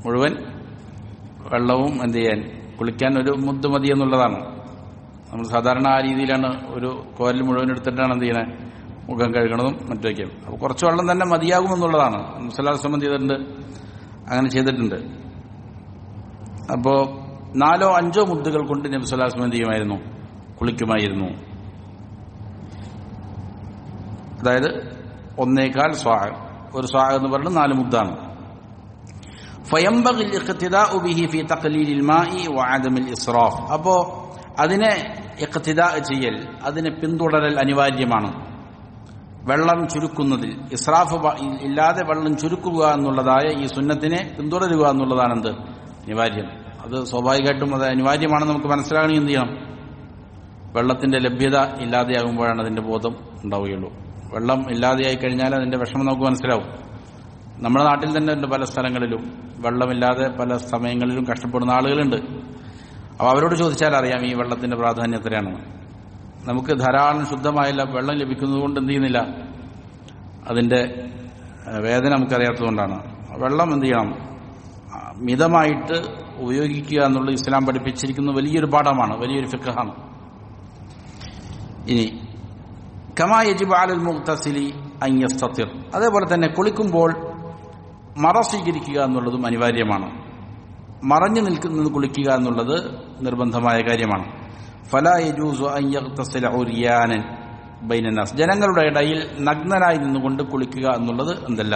S1: മുഴുവൻ വെള്ളവും എന്ത് ചെയ്യാൻ, കുളിക്കാൻ ഒരു മുദ്ദ് മതി എന്നുള്ളതാണ്. നമ്മൾ സാധാരണ ആ രീതിയിലാണ് ഒരു കോരൽ മുഴുവൻ എടുത്തിട്ടാണ് എന്ത് ചെയ്യണേ, മുഖം കഴുകണതും മറ്റൊക്കെ. അപ്പോൾ കുറച്ച് വെള്ളം തന്നെ മതിയാകുമെന്നുള്ളതാണ്. മുസ്ലിം സംബന്ധം ചെയ്തിട്ടുണ്ട്, അങ്ങനെ ചെയ്തിട്ടുണ്ട്. അപ്പോൾ 4-5 മുദ്ദുകൾ കൊണ്ട് നബി സല്ലല്ലാഹു അലൈഹി വസല്ലം ചെയ്യുമായിരുന്നു, കുളിക്കുമായിരുന്നു. അതായത് 1.25 സ്വാഅ, ഒരു സ്വാഅ എന്ന് പറയുന്നത് 4 മുദ്ദാണ്. ഫയംബഗി ഇഖ്തിദാഉ ബിഹി ഫീ തഖ്ലീലിൽ മാഇ വഅദമിൽ ഇസ്റാഫ്. അപ്പോൾ അതിനെ ഇഖ്തിദാ ചെയ്യൽ, അതിനെ പിന്തുടരൽ അനിവാര്യമാണ്. വെള്ളം ചുരുക്കുന്നതിൽ ഇസ്രാഫ് ഇല്ലാതെ വെള്ളം ചുരുക്കുക എന്നുള്ളതായ ഈ സുന്നത്തിനെ പിന്തുടരുക എന്നുള്ളതാണ് എന്ത്, അനിവാര്യം. അത് സ്വാഭാവികമായിട്ടും അത് അനിവാര്യമാണെന്ന് നമുക്ക് മനസ്സിലാകണമെങ്കിൽ എന്ത് ചെയ്യണം, വെള്ളത്തിന്റെ ലഭ്യത ഇല്ലാതെയാകുമ്പോഴാണ് അതിന്റെ ബോധം ഉണ്ടാവുകയുള്ളൂ. വെള്ളം ഇല്ലാതെയായി കഴിഞ്ഞാൽ അതിന്റെ വിഷമം നമുക്ക് മനസ്സിലാവും. നമ്മുടെ നാട്ടിൽ തന്നെ ഉണ്ട് പല സ്ഥലങ്ങളിലും വെള്ളമില്ലാതെ പല സമയങ്ങളിലും കഷ്ടപ്പെടുന്ന ആളുകളുണ്ട്. അപ്പോൾ അവരോട് ചോദിച്ചാൽ അറിയാം ഈ വെള്ളത്തിന്റെ പ്രാധാന്യം എത്രയാണെന്ന്. നമുക്ക് ധാരാളം ശുദ്ധമായ വെള്ളം ലഭിക്കുന്നത് കൊണ്ട് എന്ത് ചെയ്യുന്നില്ല, അതിന്റെ വേദന നമുക്കറിയാത്തതുകൊണ്ടാണ്. വെള്ളം എന്ത് ചെയ്യണം, മിതമായിട്ട് ഉപയോഗിക്കുക എന്നുള്ളത് ഇസ്ലാം പഠിപ്പിച്ചിരിക്കുന്ന വലിയൊരു പാഠമാണ്, വലിയൊരു ഫിഖ്ഹാണ്. ഇനി കമാ യജിബു അലൽ മുഗ്തസിലി അൻ യസ്തതിർ, അതേപോലെ തന്നെ കുളിക്കുമ്പോൾ മറ സ്വീകരിക്കുക എന്നുള്ളതും അനിവാര്യമാണ്. മറഞ്ഞു നിൽക്കുന്നത് കുളിക്കുക എന്നുള്ളത് നിർബന്ധമായ കാര്യമാണ്. ഫലാ യജൂസു അൻ യഗ്തസില ഉരിയാനൻ ബൈനന്നാസ്, ജനങ്ങളുടെ ഇടയിൽ നഗ്നനായി നിന്നുകൊണ്ട് കുളിക്കുക എന്നുള്ളത് എന്തല്ല,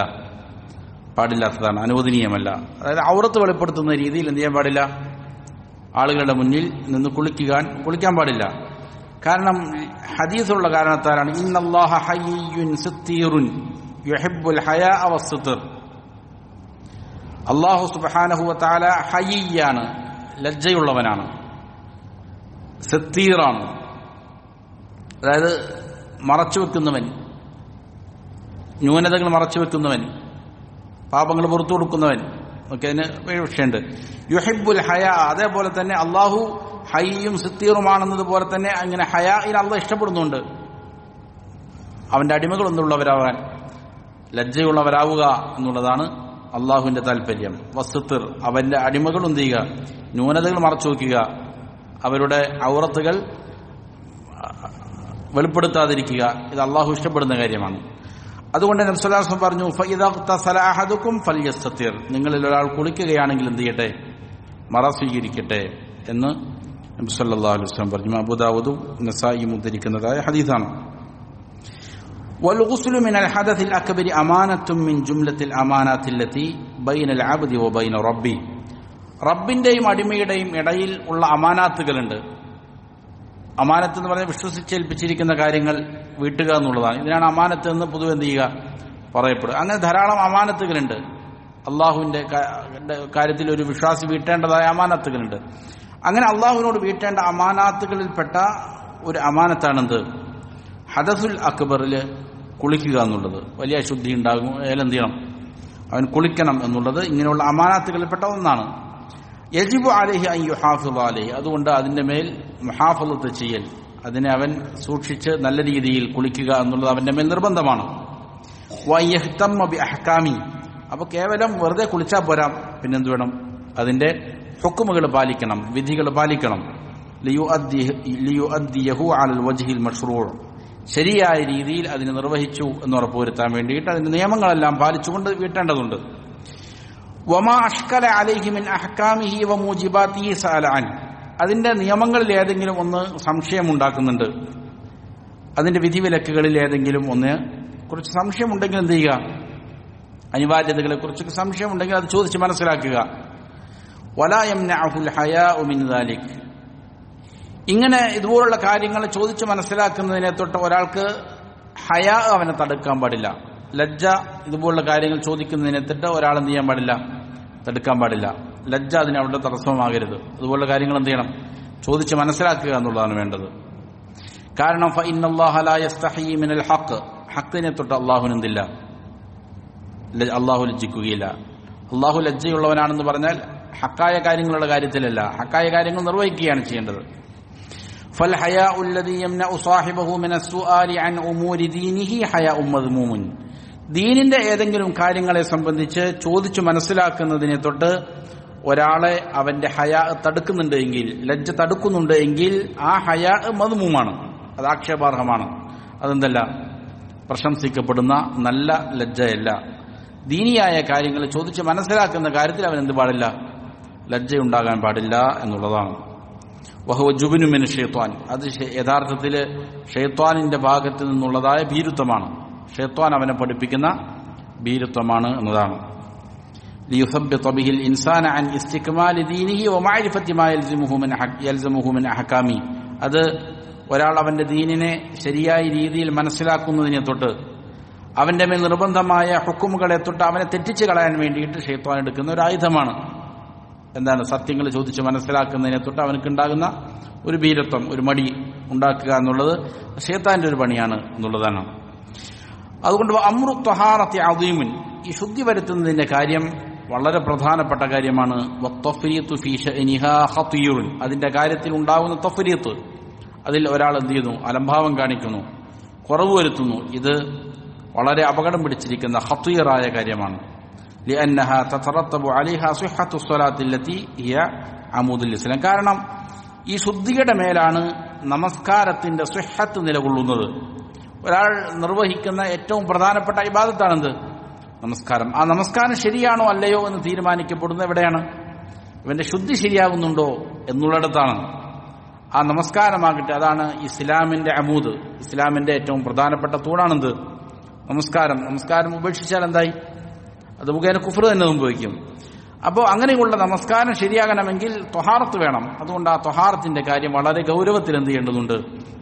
S1: പാടില്ലാത്തതാണ്, അനുവദനീയമല്ല. അതായത് ഔറത്ത് വെളിപ്പെടുത്തുന്ന രീതിയിൽ എന്ത് ചെയ്യാൻ പാടില്ല, ആളുകളുടെ മുന്നിൽ നിന്ന് കുളിക്കാൻ പാടില്ല. കാരണം ഹദീസുള്ള കാരണത്താലാണ് ഇന്നല്ലാഹ ഹയ്യുൻ സിത്തീറുൻ യുഹിബ്ബുൽ ഹയാഅ വസ്സിത്ർ. അല്ലാഹു സുബ്ഹാനഹു വ തആല ഹയ്യാണ്, ലജ്ജയുള്ളവനാണ്, സിത്തീറാണ്, അതായത് മറച്ചുവെക്കുന്നവൻ, ന്യൂനതകൾ മറച്ചുവെക്കുന്നവൻ, പാപങ്ങൾ പുറത്തു കൊടുക്കുന്നവൻ ഒക്കെ അതിന് വിഷയമുണ്ട്. യുഹിബ്ബുൽ ഹയാ, അതേപോലെ തന്നെ അല്ലാഹു ഹയ്യും സിത്തീറുമാണെന്നതുപോലെ തന്നെ അങ്ങനെ ഹയായിൽ അള്ളാഹ് ഇഷ്ടപ്പെടുന്നുണ്ട്. അവന്റെ അടിമകൾ ഒന്നുള്ളവരാവാൻ, ലജ്ജയുള്ളവരാവുക എന്നുള്ളതാണ് അള്ളാഹുവിന്റെ താല്പര്യം. വസ്തുത്തിർ, അവന്റെ അടിമകൾ എന്ത് ചെയ്യുക, ന്യൂനതകൾ മറച്ചു വയ്ക്കുക, അവരുടെ ഔറത്തുകൾ വെളിപ്പെടുത്താതിരിക്കുക, ഇത് അള്ളാഹു ഇഷ്ടപ്പെടുന്ന കാര്യമാണ്. അതുകൊണ്ട് നബി സല്ലല്ലാഹു അലൈഹി വസല്ലം പറഞ്ഞു ഫഇദാ ഖതസല അഹദുക്കും ഫൽയസ്തതിർ, നിങ്ങളിൽ ഒരാൾ കുളിക്കുകയാണെങ്കിൽ എന്ത് ചെയ്യട്ടെ, മറ സ്വീകരിക്കട്ടെ എന്ന് നബി സല്ലല്ലാഹു അലൈഹി വസല്ലം പറഞ്ഞു. അബൂദാവൂദും നസായിയും ഉദ്ധരിക്കുന്നതായ ഹദീസാണ്. والغسل من الحدث الأكبر أمانة من جملة الأمانات التي بين العبد وبين ربه. റബ്ബിന്റെയും അടിമയുടെയും ഇടയിൽ ഉള്ള അമാനാത്തുകളുണ്ട്. അമാനത്ത് എന്ന് പറഞ്ഞാൽ വിശ്വസിച്ചേൽപ്പിച്ചിരിക്കുന്ന കാര്യങ്ങൾ വീട്ടുക എന്നുള്ളതാണ്. ഇതിനാണ് അമാനത്ത് എന്ന് പൊതുവെ എന്ത് ചെയ്യുക, പറയപ്പെടുക. അങ്ങനെ ധാരാളം അമാനത്തുകളുണ്ട്. അള്ളാഹുവിന്റെ കാര്യത്തിൽ ഒരു വിശ്വാസി വീട്ടേണ്ടതായ അമാനത്തുകളുണ്ട്. അങ്ങനെ അള്ളാഹുവിനോട് വീട്ടേണ്ട അമാനാത്തുകളിൽപ്പെട്ട ഒരു അമാനത്താണെന്ത്, ഹദസുൽ അക്ബറിൽ കുളിക്കുക എന്നുള്ളത്. വലിയ അശുദ്ധി ഉണ്ടാകും, എന്ത് ചെയ്യണം, അവൻ കുളിക്കണം എന്നുള്ളത് ഇങ്ങനെയുള്ള അമാനാത്തുകളിൽപ്പെട്ട ഒന്നാണ്. യജിബു അലൈഹി അൻ യുഹാഫിള അലൈഹി, അതുകൊണ്ട് അതിന്റെ മേൽ മുഹാഫളത്ത് ചെയ്യൽ, അതിനെ അവൻ സൂക്ഷിച്ച് നല്ല രീതിയിൽ കുളിക്കുക എന്നുള്ളത് അവന്റെ മേൽ നിർബന്ധമാണ്. വയഹ്തമ്മ ബി അഹ്കാമി, അപ്പൊ കേവലം വെറുതെ കുളിച്ചാൽ പോരാ, പിന്നെന്ത് വേണം, അതിന്റെ ഹുക്മുകൾ പാലിക്കണം, വിധികൾ പാലിക്കണം. ലിയുഅദ്ദിയഹു അലൽ വജ്ഹിൽ മശ്റൂഅ്, ശരിയായ രീതിയിൽ അതിനെ നിർവഹിച്ചു എന്ന് ഉറപ്പുവരുത്താൻ വേണ്ടിയിട്ട് അതിന്റെ നിയമങ്ങളെല്ലാം പാലിച്ചുകൊണ്ട് വീട്ടേണ്ടതുണ്ട്. വമാ അഷ്കല അലൈഹി മിൻ അഹ്കാമിഹി വമൂജിബാതിഹി സഅല അൻ, അതിന്റെ നിയമങ്ങളിൽ ഏതെങ്കിലും ഒന്ന് സംശയമുണ്ടാക്കുന്നുണ്ട്, അതിന്റെ വിധിവിലക്കുകളിൽ ഏതെങ്കിലും ഒന്ന് കുറിച്ച് സംശയമുണ്ടെങ്കിൽ എന്ത് ചെയ്യുക, അനിവാര്യതകളെ കുറിച്ചൊക്കെ സംശയമുണ്ടെങ്കിൽ അത് ചോദിച്ച് മനസ്സിലാക്കുക. വലാ യംനഉൽ ഹയാഉ മിൻ ദാലിക്. ഇങ്ങനെ ഇതുപോലുള്ള കാര്യങ്ങൾ ചോദിച്ച് മനസ്സിലാക്കുന്നതിനെ തൊട്ട് ഒരാൾക്ക് ഹയാ അവനെ തടുക്കാൻ പാടില്ല. ലജ്ജ ഇതുപോലുള്ള കാര്യങ്ങൾ ചോദിക്കുന്നതിനെ തൊട്ട് ഒരാൾ എന്ത് ചെയ്യാൻ പാടില്ല? തടുക്കാൻ പാടില്ല. ലജ്ജ അതിന് അവിടെ തടസ്സമാകരുത്. അതുപോലുള്ള കാര്യങ്ങൾ എന്ത് ചെയ്യണം? ചോദിച്ച് മനസ്സിലാക്കുക എന്നുള്ളതാണ് വേണ്ടത്. കാരണം ഫഇന്നല്ലാഹ ലാ യസ്തഹീ മിനൽ ഹഖ്. ഹഖിനെ തൊട്ട് അല്ലാഹുവിന് എന്തില്ല? അല്ലാഹു ലജ്ജിക്കുകയില്ല. അല്ലാഹു ലജ്ജയുള്ളവനാണെന്ന് പറഞ്ഞാൽ ഹക്കായ കാര്യങ്ങളുടെ കാര്യത്തിലല്ല, ഹക്കായ കാര്യങ്ങൾ നിർവഹിക്കുകയാണ് ചെയ്യേണ്ടത്. ഫൽ ഹയാഉ അല്ലദീ യംനഉ സാഹിബഹു മിന അസ്സുആലി അൻ ഉമൂരി ദീനിഹി ഹയാഉ മദ്മൂമുൻ. ദീനിന്റെ ഏതെങ്കിലും കാര്യങ്ങളെ സംബന്ധിച്ച് ചോദിച്ചു മനസ്സിലാക്കുന്നതിനെ തൊട്ട് ഒരാളെ അവന്റെ ഹയാ തടുക്കുന്നുണ്ട് എങ്കിൽ, ലജ്ജ തടുക്കുന്നുണ്ട് എങ്കിൽ ആ ഹയാ മദ്മൂമാണ്, അത് ആക്ഷേപാർഹമാണ്. അതെന്തല്ല? പ്രശംസിക്കപ്പെടുന്ന നല്ല ലജ്ജയല്ല. ദീനിയായ കാര്യങ്ങൾ ചോദിച്ച് മനസ്സിലാക്കുന്ന കാര്യത്തിൽ അവൻ എന്ത് പാടില്ല? ലജ്ജയുണ്ടാകാൻ പാടില്ല എന്നുള്ളതാണ്. വഹുവ ജുബ്നു മിന ശൈത്വാൻ. അത് യഥാർത്ഥത്തിൽ ഷൈത്വാനിന്റെ ഭാഗത്ത് നിന്നുള്ളതായ ഭീരുത്വമാണ്. ഷൈത്വാൻ അവനെ പഠിപ്പിക്കുന്ന ഭീരുത്വമാണ് എന്നതാണ്. ലിയുസബ്ബിത ബിഹിൽ ഇൻസാന അൻ ഇസ്തിക്മാലി ദീനിഹി വമഅരിഫത്തി മാ യൽസമുഹു മിൻ അഹ്കാമി. അത് ഒരാൾ അവന്റെ ദീനിനെ ശരിയായ രീതിയിൽ മനസ്സിലാക്കുന്നതിനെ തൊട്ട് അവന്റെ മേൽ നിർബന്ധമായ ഹുക്കുമുകളെ തൊട്ട് അവനെ തെറ്റിച്ച് കളയാൻ വേണ്ടിയിട്ട് ഷൈത്വാൻ എടുക്കുന്ന ഒരു ആയുധമാണ്. എന്താണ്? സത്യങ്ങൾ ചോദിച്ച് മനസ്സിലാക്കുന്നതിനെ തൊട്ട് അവനക്കുണ്ടാകുന്ന ഒരു ഭീരത്വം, ഒരു മടി ഉണ്ടാക്കുക എന്നുള്ളത് ഷൈത്താന്റെ ഒരു പണിയാണ് എന്നുള്ളതാണ്. അതുകൊണ്ട് അമ്രു ത്വഹാറത്തി അദീമുൻ, ഈ ശുദ്ധി വരുത്തുന്നതിന്റെ കാര്യം വളരെ പ്രധാനപ്പെട്ട കാര്യമാണ്. വത്തഫ്രീത്തു ഫീ ശഅനിഹാ ഖതീറുൻ. അതിന്റെ കാര്യത്തിൽ ഉണ്ടാകുന്ന തഫ്രീത്ത്, അതിൽ ഒരാൾ എന്ത് ചെയ്യുന്നു? അലംഭാവം കാണിക്കുന്നു, കുറവ് വരുത്തുന്നു. ഇത് വളരെ അപകടം പിടിച്ചിരിക്കുന്ന ഖതീറായ കാര്യമാണ്. لأنها تترتب عليها صحة الصلاة التي هي عمود الإسلام. കാരണം ഈ ശുദ്ധിയുടെ മേലാണ് നമസ്കാരത്തിന്റെ സ്വഹത്ത് നിലകൊള്ളുന്നത്. ഒരാൾ നിർവഹിക്കുന്ന ഏറ്റവും പ്രധാനപ്പെട്ട ഇബാദത്താണെന്ത്? നമസ്കാരം. ആ നമസ്കാരം ശരിയാണോ അല്ലയോ എന്ന് തീരുമാനിക്കപ്പെടുന്നത് എവിടെയാണ്? ഇവന്റെ ശുദ്ധി ശരിയാകുന്നുണ്ടോ എന്നുള്ളിടത്താണ്. ആ നമസ്കാരമാകട്ടെ, അതാണ് ഇസ്ലാമിന്റെ അമൂദ്, ഇസ്ലാമിന്റെ ഏറ്റവും പ്രധാനപ്പെട്ട തൂണാണെന്ത്? നമസ്കാരം. നമസ്കാരം ഉപേക്ഷിച്ചാൽ എന്തായി? അത് മുഖേന കുഫ്ർ തന്നെ സംഭവിക്കും. അപ്പോൾ അങ്ങനെയുള്ള നമസ്കാരം ശരിയാകണമെങ്കിൽ ത്വഹാറത്ത് വേണം. അതുകൊണ്ട് ആ ത്വഹാറത്തിന്റെ കാര്യം വളരെ ഗൗരവത്തിൽ എന്ത് ചെയ്യേണ്ടതുണ്ട്?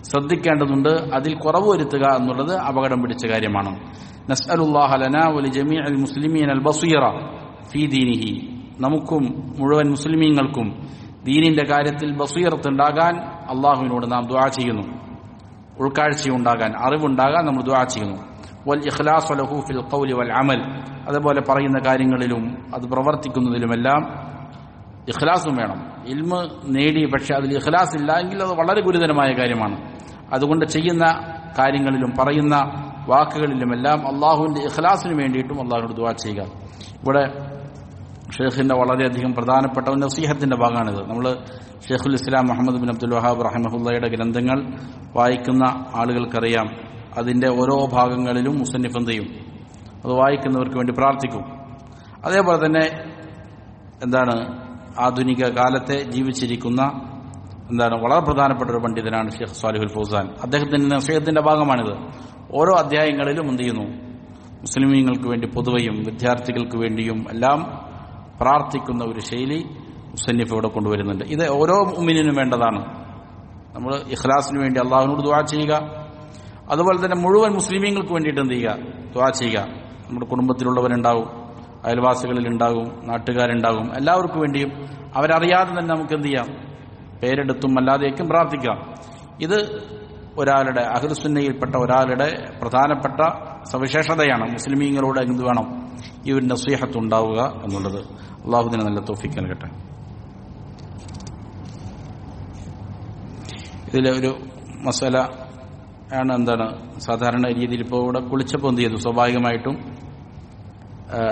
S1: ശ്രദ്ധിക്കേണ്ടതുണ്ട്. അതിൽ കുറവ് വരുത്തുക എന്നുള്ളത് അപകടം പിടിച്ച കാര്യമാണ്. നസ്അലുല്ലാഹ ലനാ വലിജമീഅൽ മുസ്ലിമീന അൽ ബസീറ ഫീ ദീനിഹി. നമുക്കും മുഴുവൻ മുസ്ലിമീങ്ങൾക്കും ദീനിന്റെ കാര്യത്തിൽ ബസീറത്ത് ഉണ്ടാകാൻ അള്ളാഹുവിനോട് നാം ദുആ ചെയ്യുന്നു. ഉൾക്കാഴ്ചയുണ്ടാകാൻ, അറിവുണ്ടാകാൻ നമ്മൾ ദുആ ചെയ്യുന്നു. വൽ ഇഖ്ലാസ് ലഹു ഫിൽ ഖൗലി വൽ അമൽ. അതുപോലെ പറയുന്ന കാര്യങ്ങളിലും അത് പ്രവർത്തിക്കുന്നതിലുമെല്ലാം ഇഖ്ലാസും വേണം. ഇൽമ് നേടി പക്ഷെ അതിൽ ഇഖ്ലാസ് ഇല്ല എങ്കിൽ അത് വളരെ ഗുരുതരമായ കാര്യമാണ്. അതുകൊണ്ട് ചെയ്യുന്ന കാര്യങ്ങളിലും പറയുന്ന വാക്കുകളിലുമെല്ലാം അള്ളാഹുവിന്റെ ഇഖ്ലാസിന് വേണ്ടിയിട്ടും അള്ളാഹുവിനോട് ദുആ ചെയ്യുക. ഇവിടെ ഷെയ്ഖിന്റെ വളരെയധികം പ്രധാനപ്പെട്ട നസീഹത്തിന്റെ ഭാഗമാണിത്. നമ്മൾ ഷെയ്ഖുൽ ഇസ്ലാം മുഹമ്മദ് ബിൻ അബ്ദുൽ വഹാബ് റഹിമഹുള്ളയുടെ ഗ്രന്ഥങ്ങൾ വായിക്കുന്ന ആളുകൾക്കറിയാം, അതിന്റെ ഓരോ ഭാഗങ്ങളിലും മുസന്നിഫ് എന്ത് ചെയ്യും? അത് വായിക്കുന്നവർക്ക് വേണ്ടി പ്രാർത്ഥിക്കും. അതേപോലെ തന്നെ എന്താണ് ആധുനിക കാലത്തെ ജീവിച്ചിരിക്കുന്ന വളരെ പ്രധാനപ്പെട്ട ഒരു പണ്ഡിതനാണ് ഷെയ്ഖ് സ്വാലിഹുൽ ഫൗസാൻ. അദ്ദേഹത്തിന്റെ നസീഹത്തിന്റെ ഭാഗമാണിത്. ഓരോ അധ്യായങ്ങളിലും എന്ത് ചെയ്യുന്നു? മുസ്ലിമീങ്ങൾക്ക് വേണ്ടി പൊതുവെയും വിദ്യാർത്ഥികൾക്ക് വേണ്ടിയും എല്ലാം പ്രാർത്ഥിക്കുന്ന ഒരു ശൈലി മുസന്നിഫ് ഇവിടെ കൊണ്ടുവരുന്നുണ്ട്. ഇത് ഓരോ മുഅ്മിനിനും വേണ്ടതാണ്. നമ്മൾ ഇഖ്ലാസിന് വേണ്ടി അള്ളാഹുവിനോട് ദുആ ചെയ്യുക. അതുപോലെ തന്നെ മുഴുവൻ മുസ്ലിമീങ്ങൾക്ക് വേണ്ടിയിട്ട് എന്ത് ചെയ്യുക? ദുആ ചെയ്യുക. നമ്മുടെ കുടുംബത്തിലുള്ളവരുണ്ടാവും, അയൽവാസികളിലുണ്ടാകും, നാട്ടുകാരുണ്ടാകും, എല്ലാവർക്കും വേണ്ടിയും അവരറിയാതെ തന്നെ നമുക്ക് എന്ത് ചെയ്യാം? പേരെടുത്തും അല്ലാതെയൊക്കെ പ്രാർത്ഥിക്കാം. ഇത് ഒരാളുടെ അഹ്ലുസുന്നയിൽപ്പെട്ട ഒരാളുടെ പ്രധാനപ്പെട്ട സവിശേഷതയാണ്. മുസ്ലിമീങ്ങളോട് എന്ത് വേണം? ഈ ഒരു നസീഹത്ത് ഉണ്ടാവുക എന്നുള്ളത്. അള്ളാഹുവിന് നല്ല തൗഫീഖ് നൽകട്ടെ. ഇതിലെ ഒരു മസല ആണ് സാധാരണ രീതിയിൽ ഇപ്പോൾ ഇവിടെ കുളിച്ചപ്പോൾ എന്ത് ചെയ്തു? സ്വാഭാവികമായിട്ടും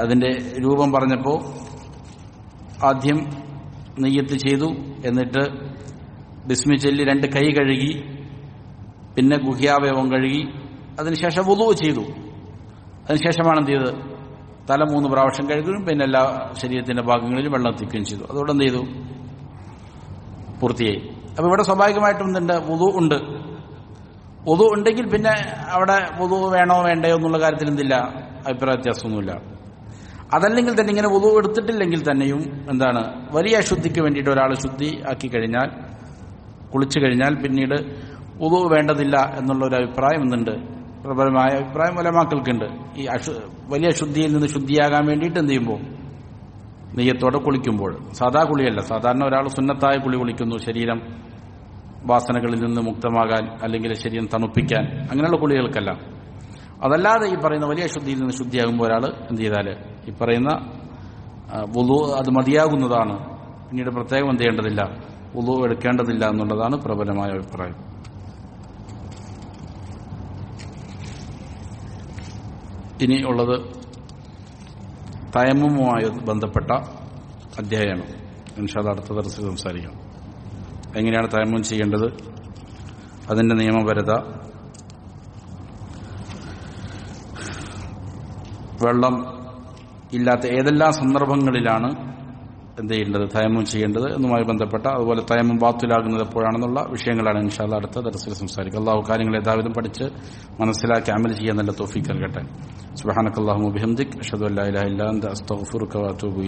S1: അതിന്റെ രൂപം പറഞ്ഞപ്പോൾ ആദ്യം നിയ്യത്ത് ചെയ്തു, എന്നിട്ട് ബിസ്മി ചൊല്ലി 2 കൈ കഴുകി, പിന്നെ ഗുഹ്യാവയവം കഴുകി, അതിനുശേഷം വുളൂ ചെയ്തു. അതിനുശേഷമാണ് എന്ത് ചെയ്തത്? തല 3 പ്രാവശ്യം കഴുകുകയും പിന്നെ എല്ലാ ശരീരത്തിന്റെ ഭാഗങ്ങളിലും വെള്ളം എത്തിക്കുകയും ചെയ്തു. അതോടെ എന്ത് ചെയ്തു? പൂർത്തിയായി. അപ്പൊ ഇവിടെ സ്വാഭാവികമായിട്ടും എന്തുണ്ട്? വുളൂ ഉണ്ട്. വുളൂ ഉണ്ടെങ്കിൽ പിന്നെ അവിടെ വുളൂ വേണോ വേണ്ടയോ എന്നുള്ള കാര്യത്തിൽ എന്തില്ല? അഭിപ്രായ വ്യത്യാസമൊന്നുമില്ല. അതല്ലെങ്കിൽ തന്നെ ഇങ്ങനെ വുളു എടുത്തിട്ടില്ലെങ്കിൽ തന്നെയും എന്താണ്, വലിയ അശുദ്ധിക്ക് വേണ്ടിയിട്ട് ഒരാൾ ശുദ്ധി ആക്കി കഴിഞ്ഞാൽ, കുളിച്ചു കഴിഞ്ഞാൽ പിന്നീട് വുളു വേണ്ടതില്ല എന്നുള്ള ഒരു അഭിപ്രായം എന്തുണ്ട്, പ്രബലമായ അഭിപ്രായം ഉലമാക്കൾക്കുണ്ട്. ഈ വലിയ അശുദ്ധിയിൽ നിന്ന് ശുദ്ധിയാകാൻ വേണ്ടിയിട്ട് എന്ത് ചെയ്യുമ്പോൾ, നെയ്യത്തോടെ കുളിക്കുമ്പോൾ, സാധാ കുളിയല്ല, സാധാരണ ഒരാൾ സുന്നത്തായ കുളി കുളിക്കുന്നു, ശരീരം വാസനകളിൽ നിന്ന് മുക്തമാകാൻ അല്ലെങ്കിൽ ശരീരം തണുപ്പിക്കാൻ, അങ്ങനെയുള്ള കുളികൾക്കല്ല. അതല്ലാതെ ഈ പറയുന്ന വലിയ ശുദ്ധിയിൽ നിന്ന് ശുദ്ധിയാകുമ്പോൾ ഒരാൾ എന്ത് ചെയ്താൽ ഈ പറയുന്ന വുളു അത് മതിയാകുന്നതാണ്, പിന്നീട് പ്രത്യേകം എന്ത് ചെയ്യേണ്ടതില്ല, വുളു എടുക്കേണ്ടതില്ല എന്നുള്ളതാണ് പ്രബലമായ അഭിപ്രായം. ഇനി ഉള്ളത് തയമ്മുമായി ബന്ധപ്പെട്ട അധ്യായമാണ്. ഇൻഷാ അല്ലാഹ് അടുത്ത ദർസിൽ സംസാരിക്കാം. എങ്ങനെയാണ് തയമ്മും ചെയ്യേണ്ടത്, അതിന്റെ നിയമപരത, വെള്ളം ഇല്ലാത്ത ഏതെല്ലാം സന്ദർഭങ്ങളിലാണ് എന്ത് ചെയ്യേണ്ടത്, തയമ്മും ചെയ്യേണ്ടത് എന്നുമായി ബന്ധപ്പെട്ട, അതുപോലെ തയമ്മും ബാത്തിലാകുന്നത് എപ്പോഴാണെന്നുള്ള വിഷയങ്ങളാണ് ഇൻഷാ അല്ലാഹ് അടുത്ത ദർസിൽ സംസാരിക്കുക. അല്ലാഹു കാര്യങ്ങൾ യഥാവിധം പഠിച്ച് മനസ്സിലാക്കി അമൽ ചെയ്യാൻ നല്ല തൗഫീഖ് നൽകട്ടെ. സുബ്ഹാനക്കല്ലാഹുമ്മ വബിഹംദിക് അഷ്ഹദു അല്ലാ ഇലാഹ ഇല്ലാ അൻത അസ്തഗ്ഫിറുക വഅതൂബു ഇലൈക്.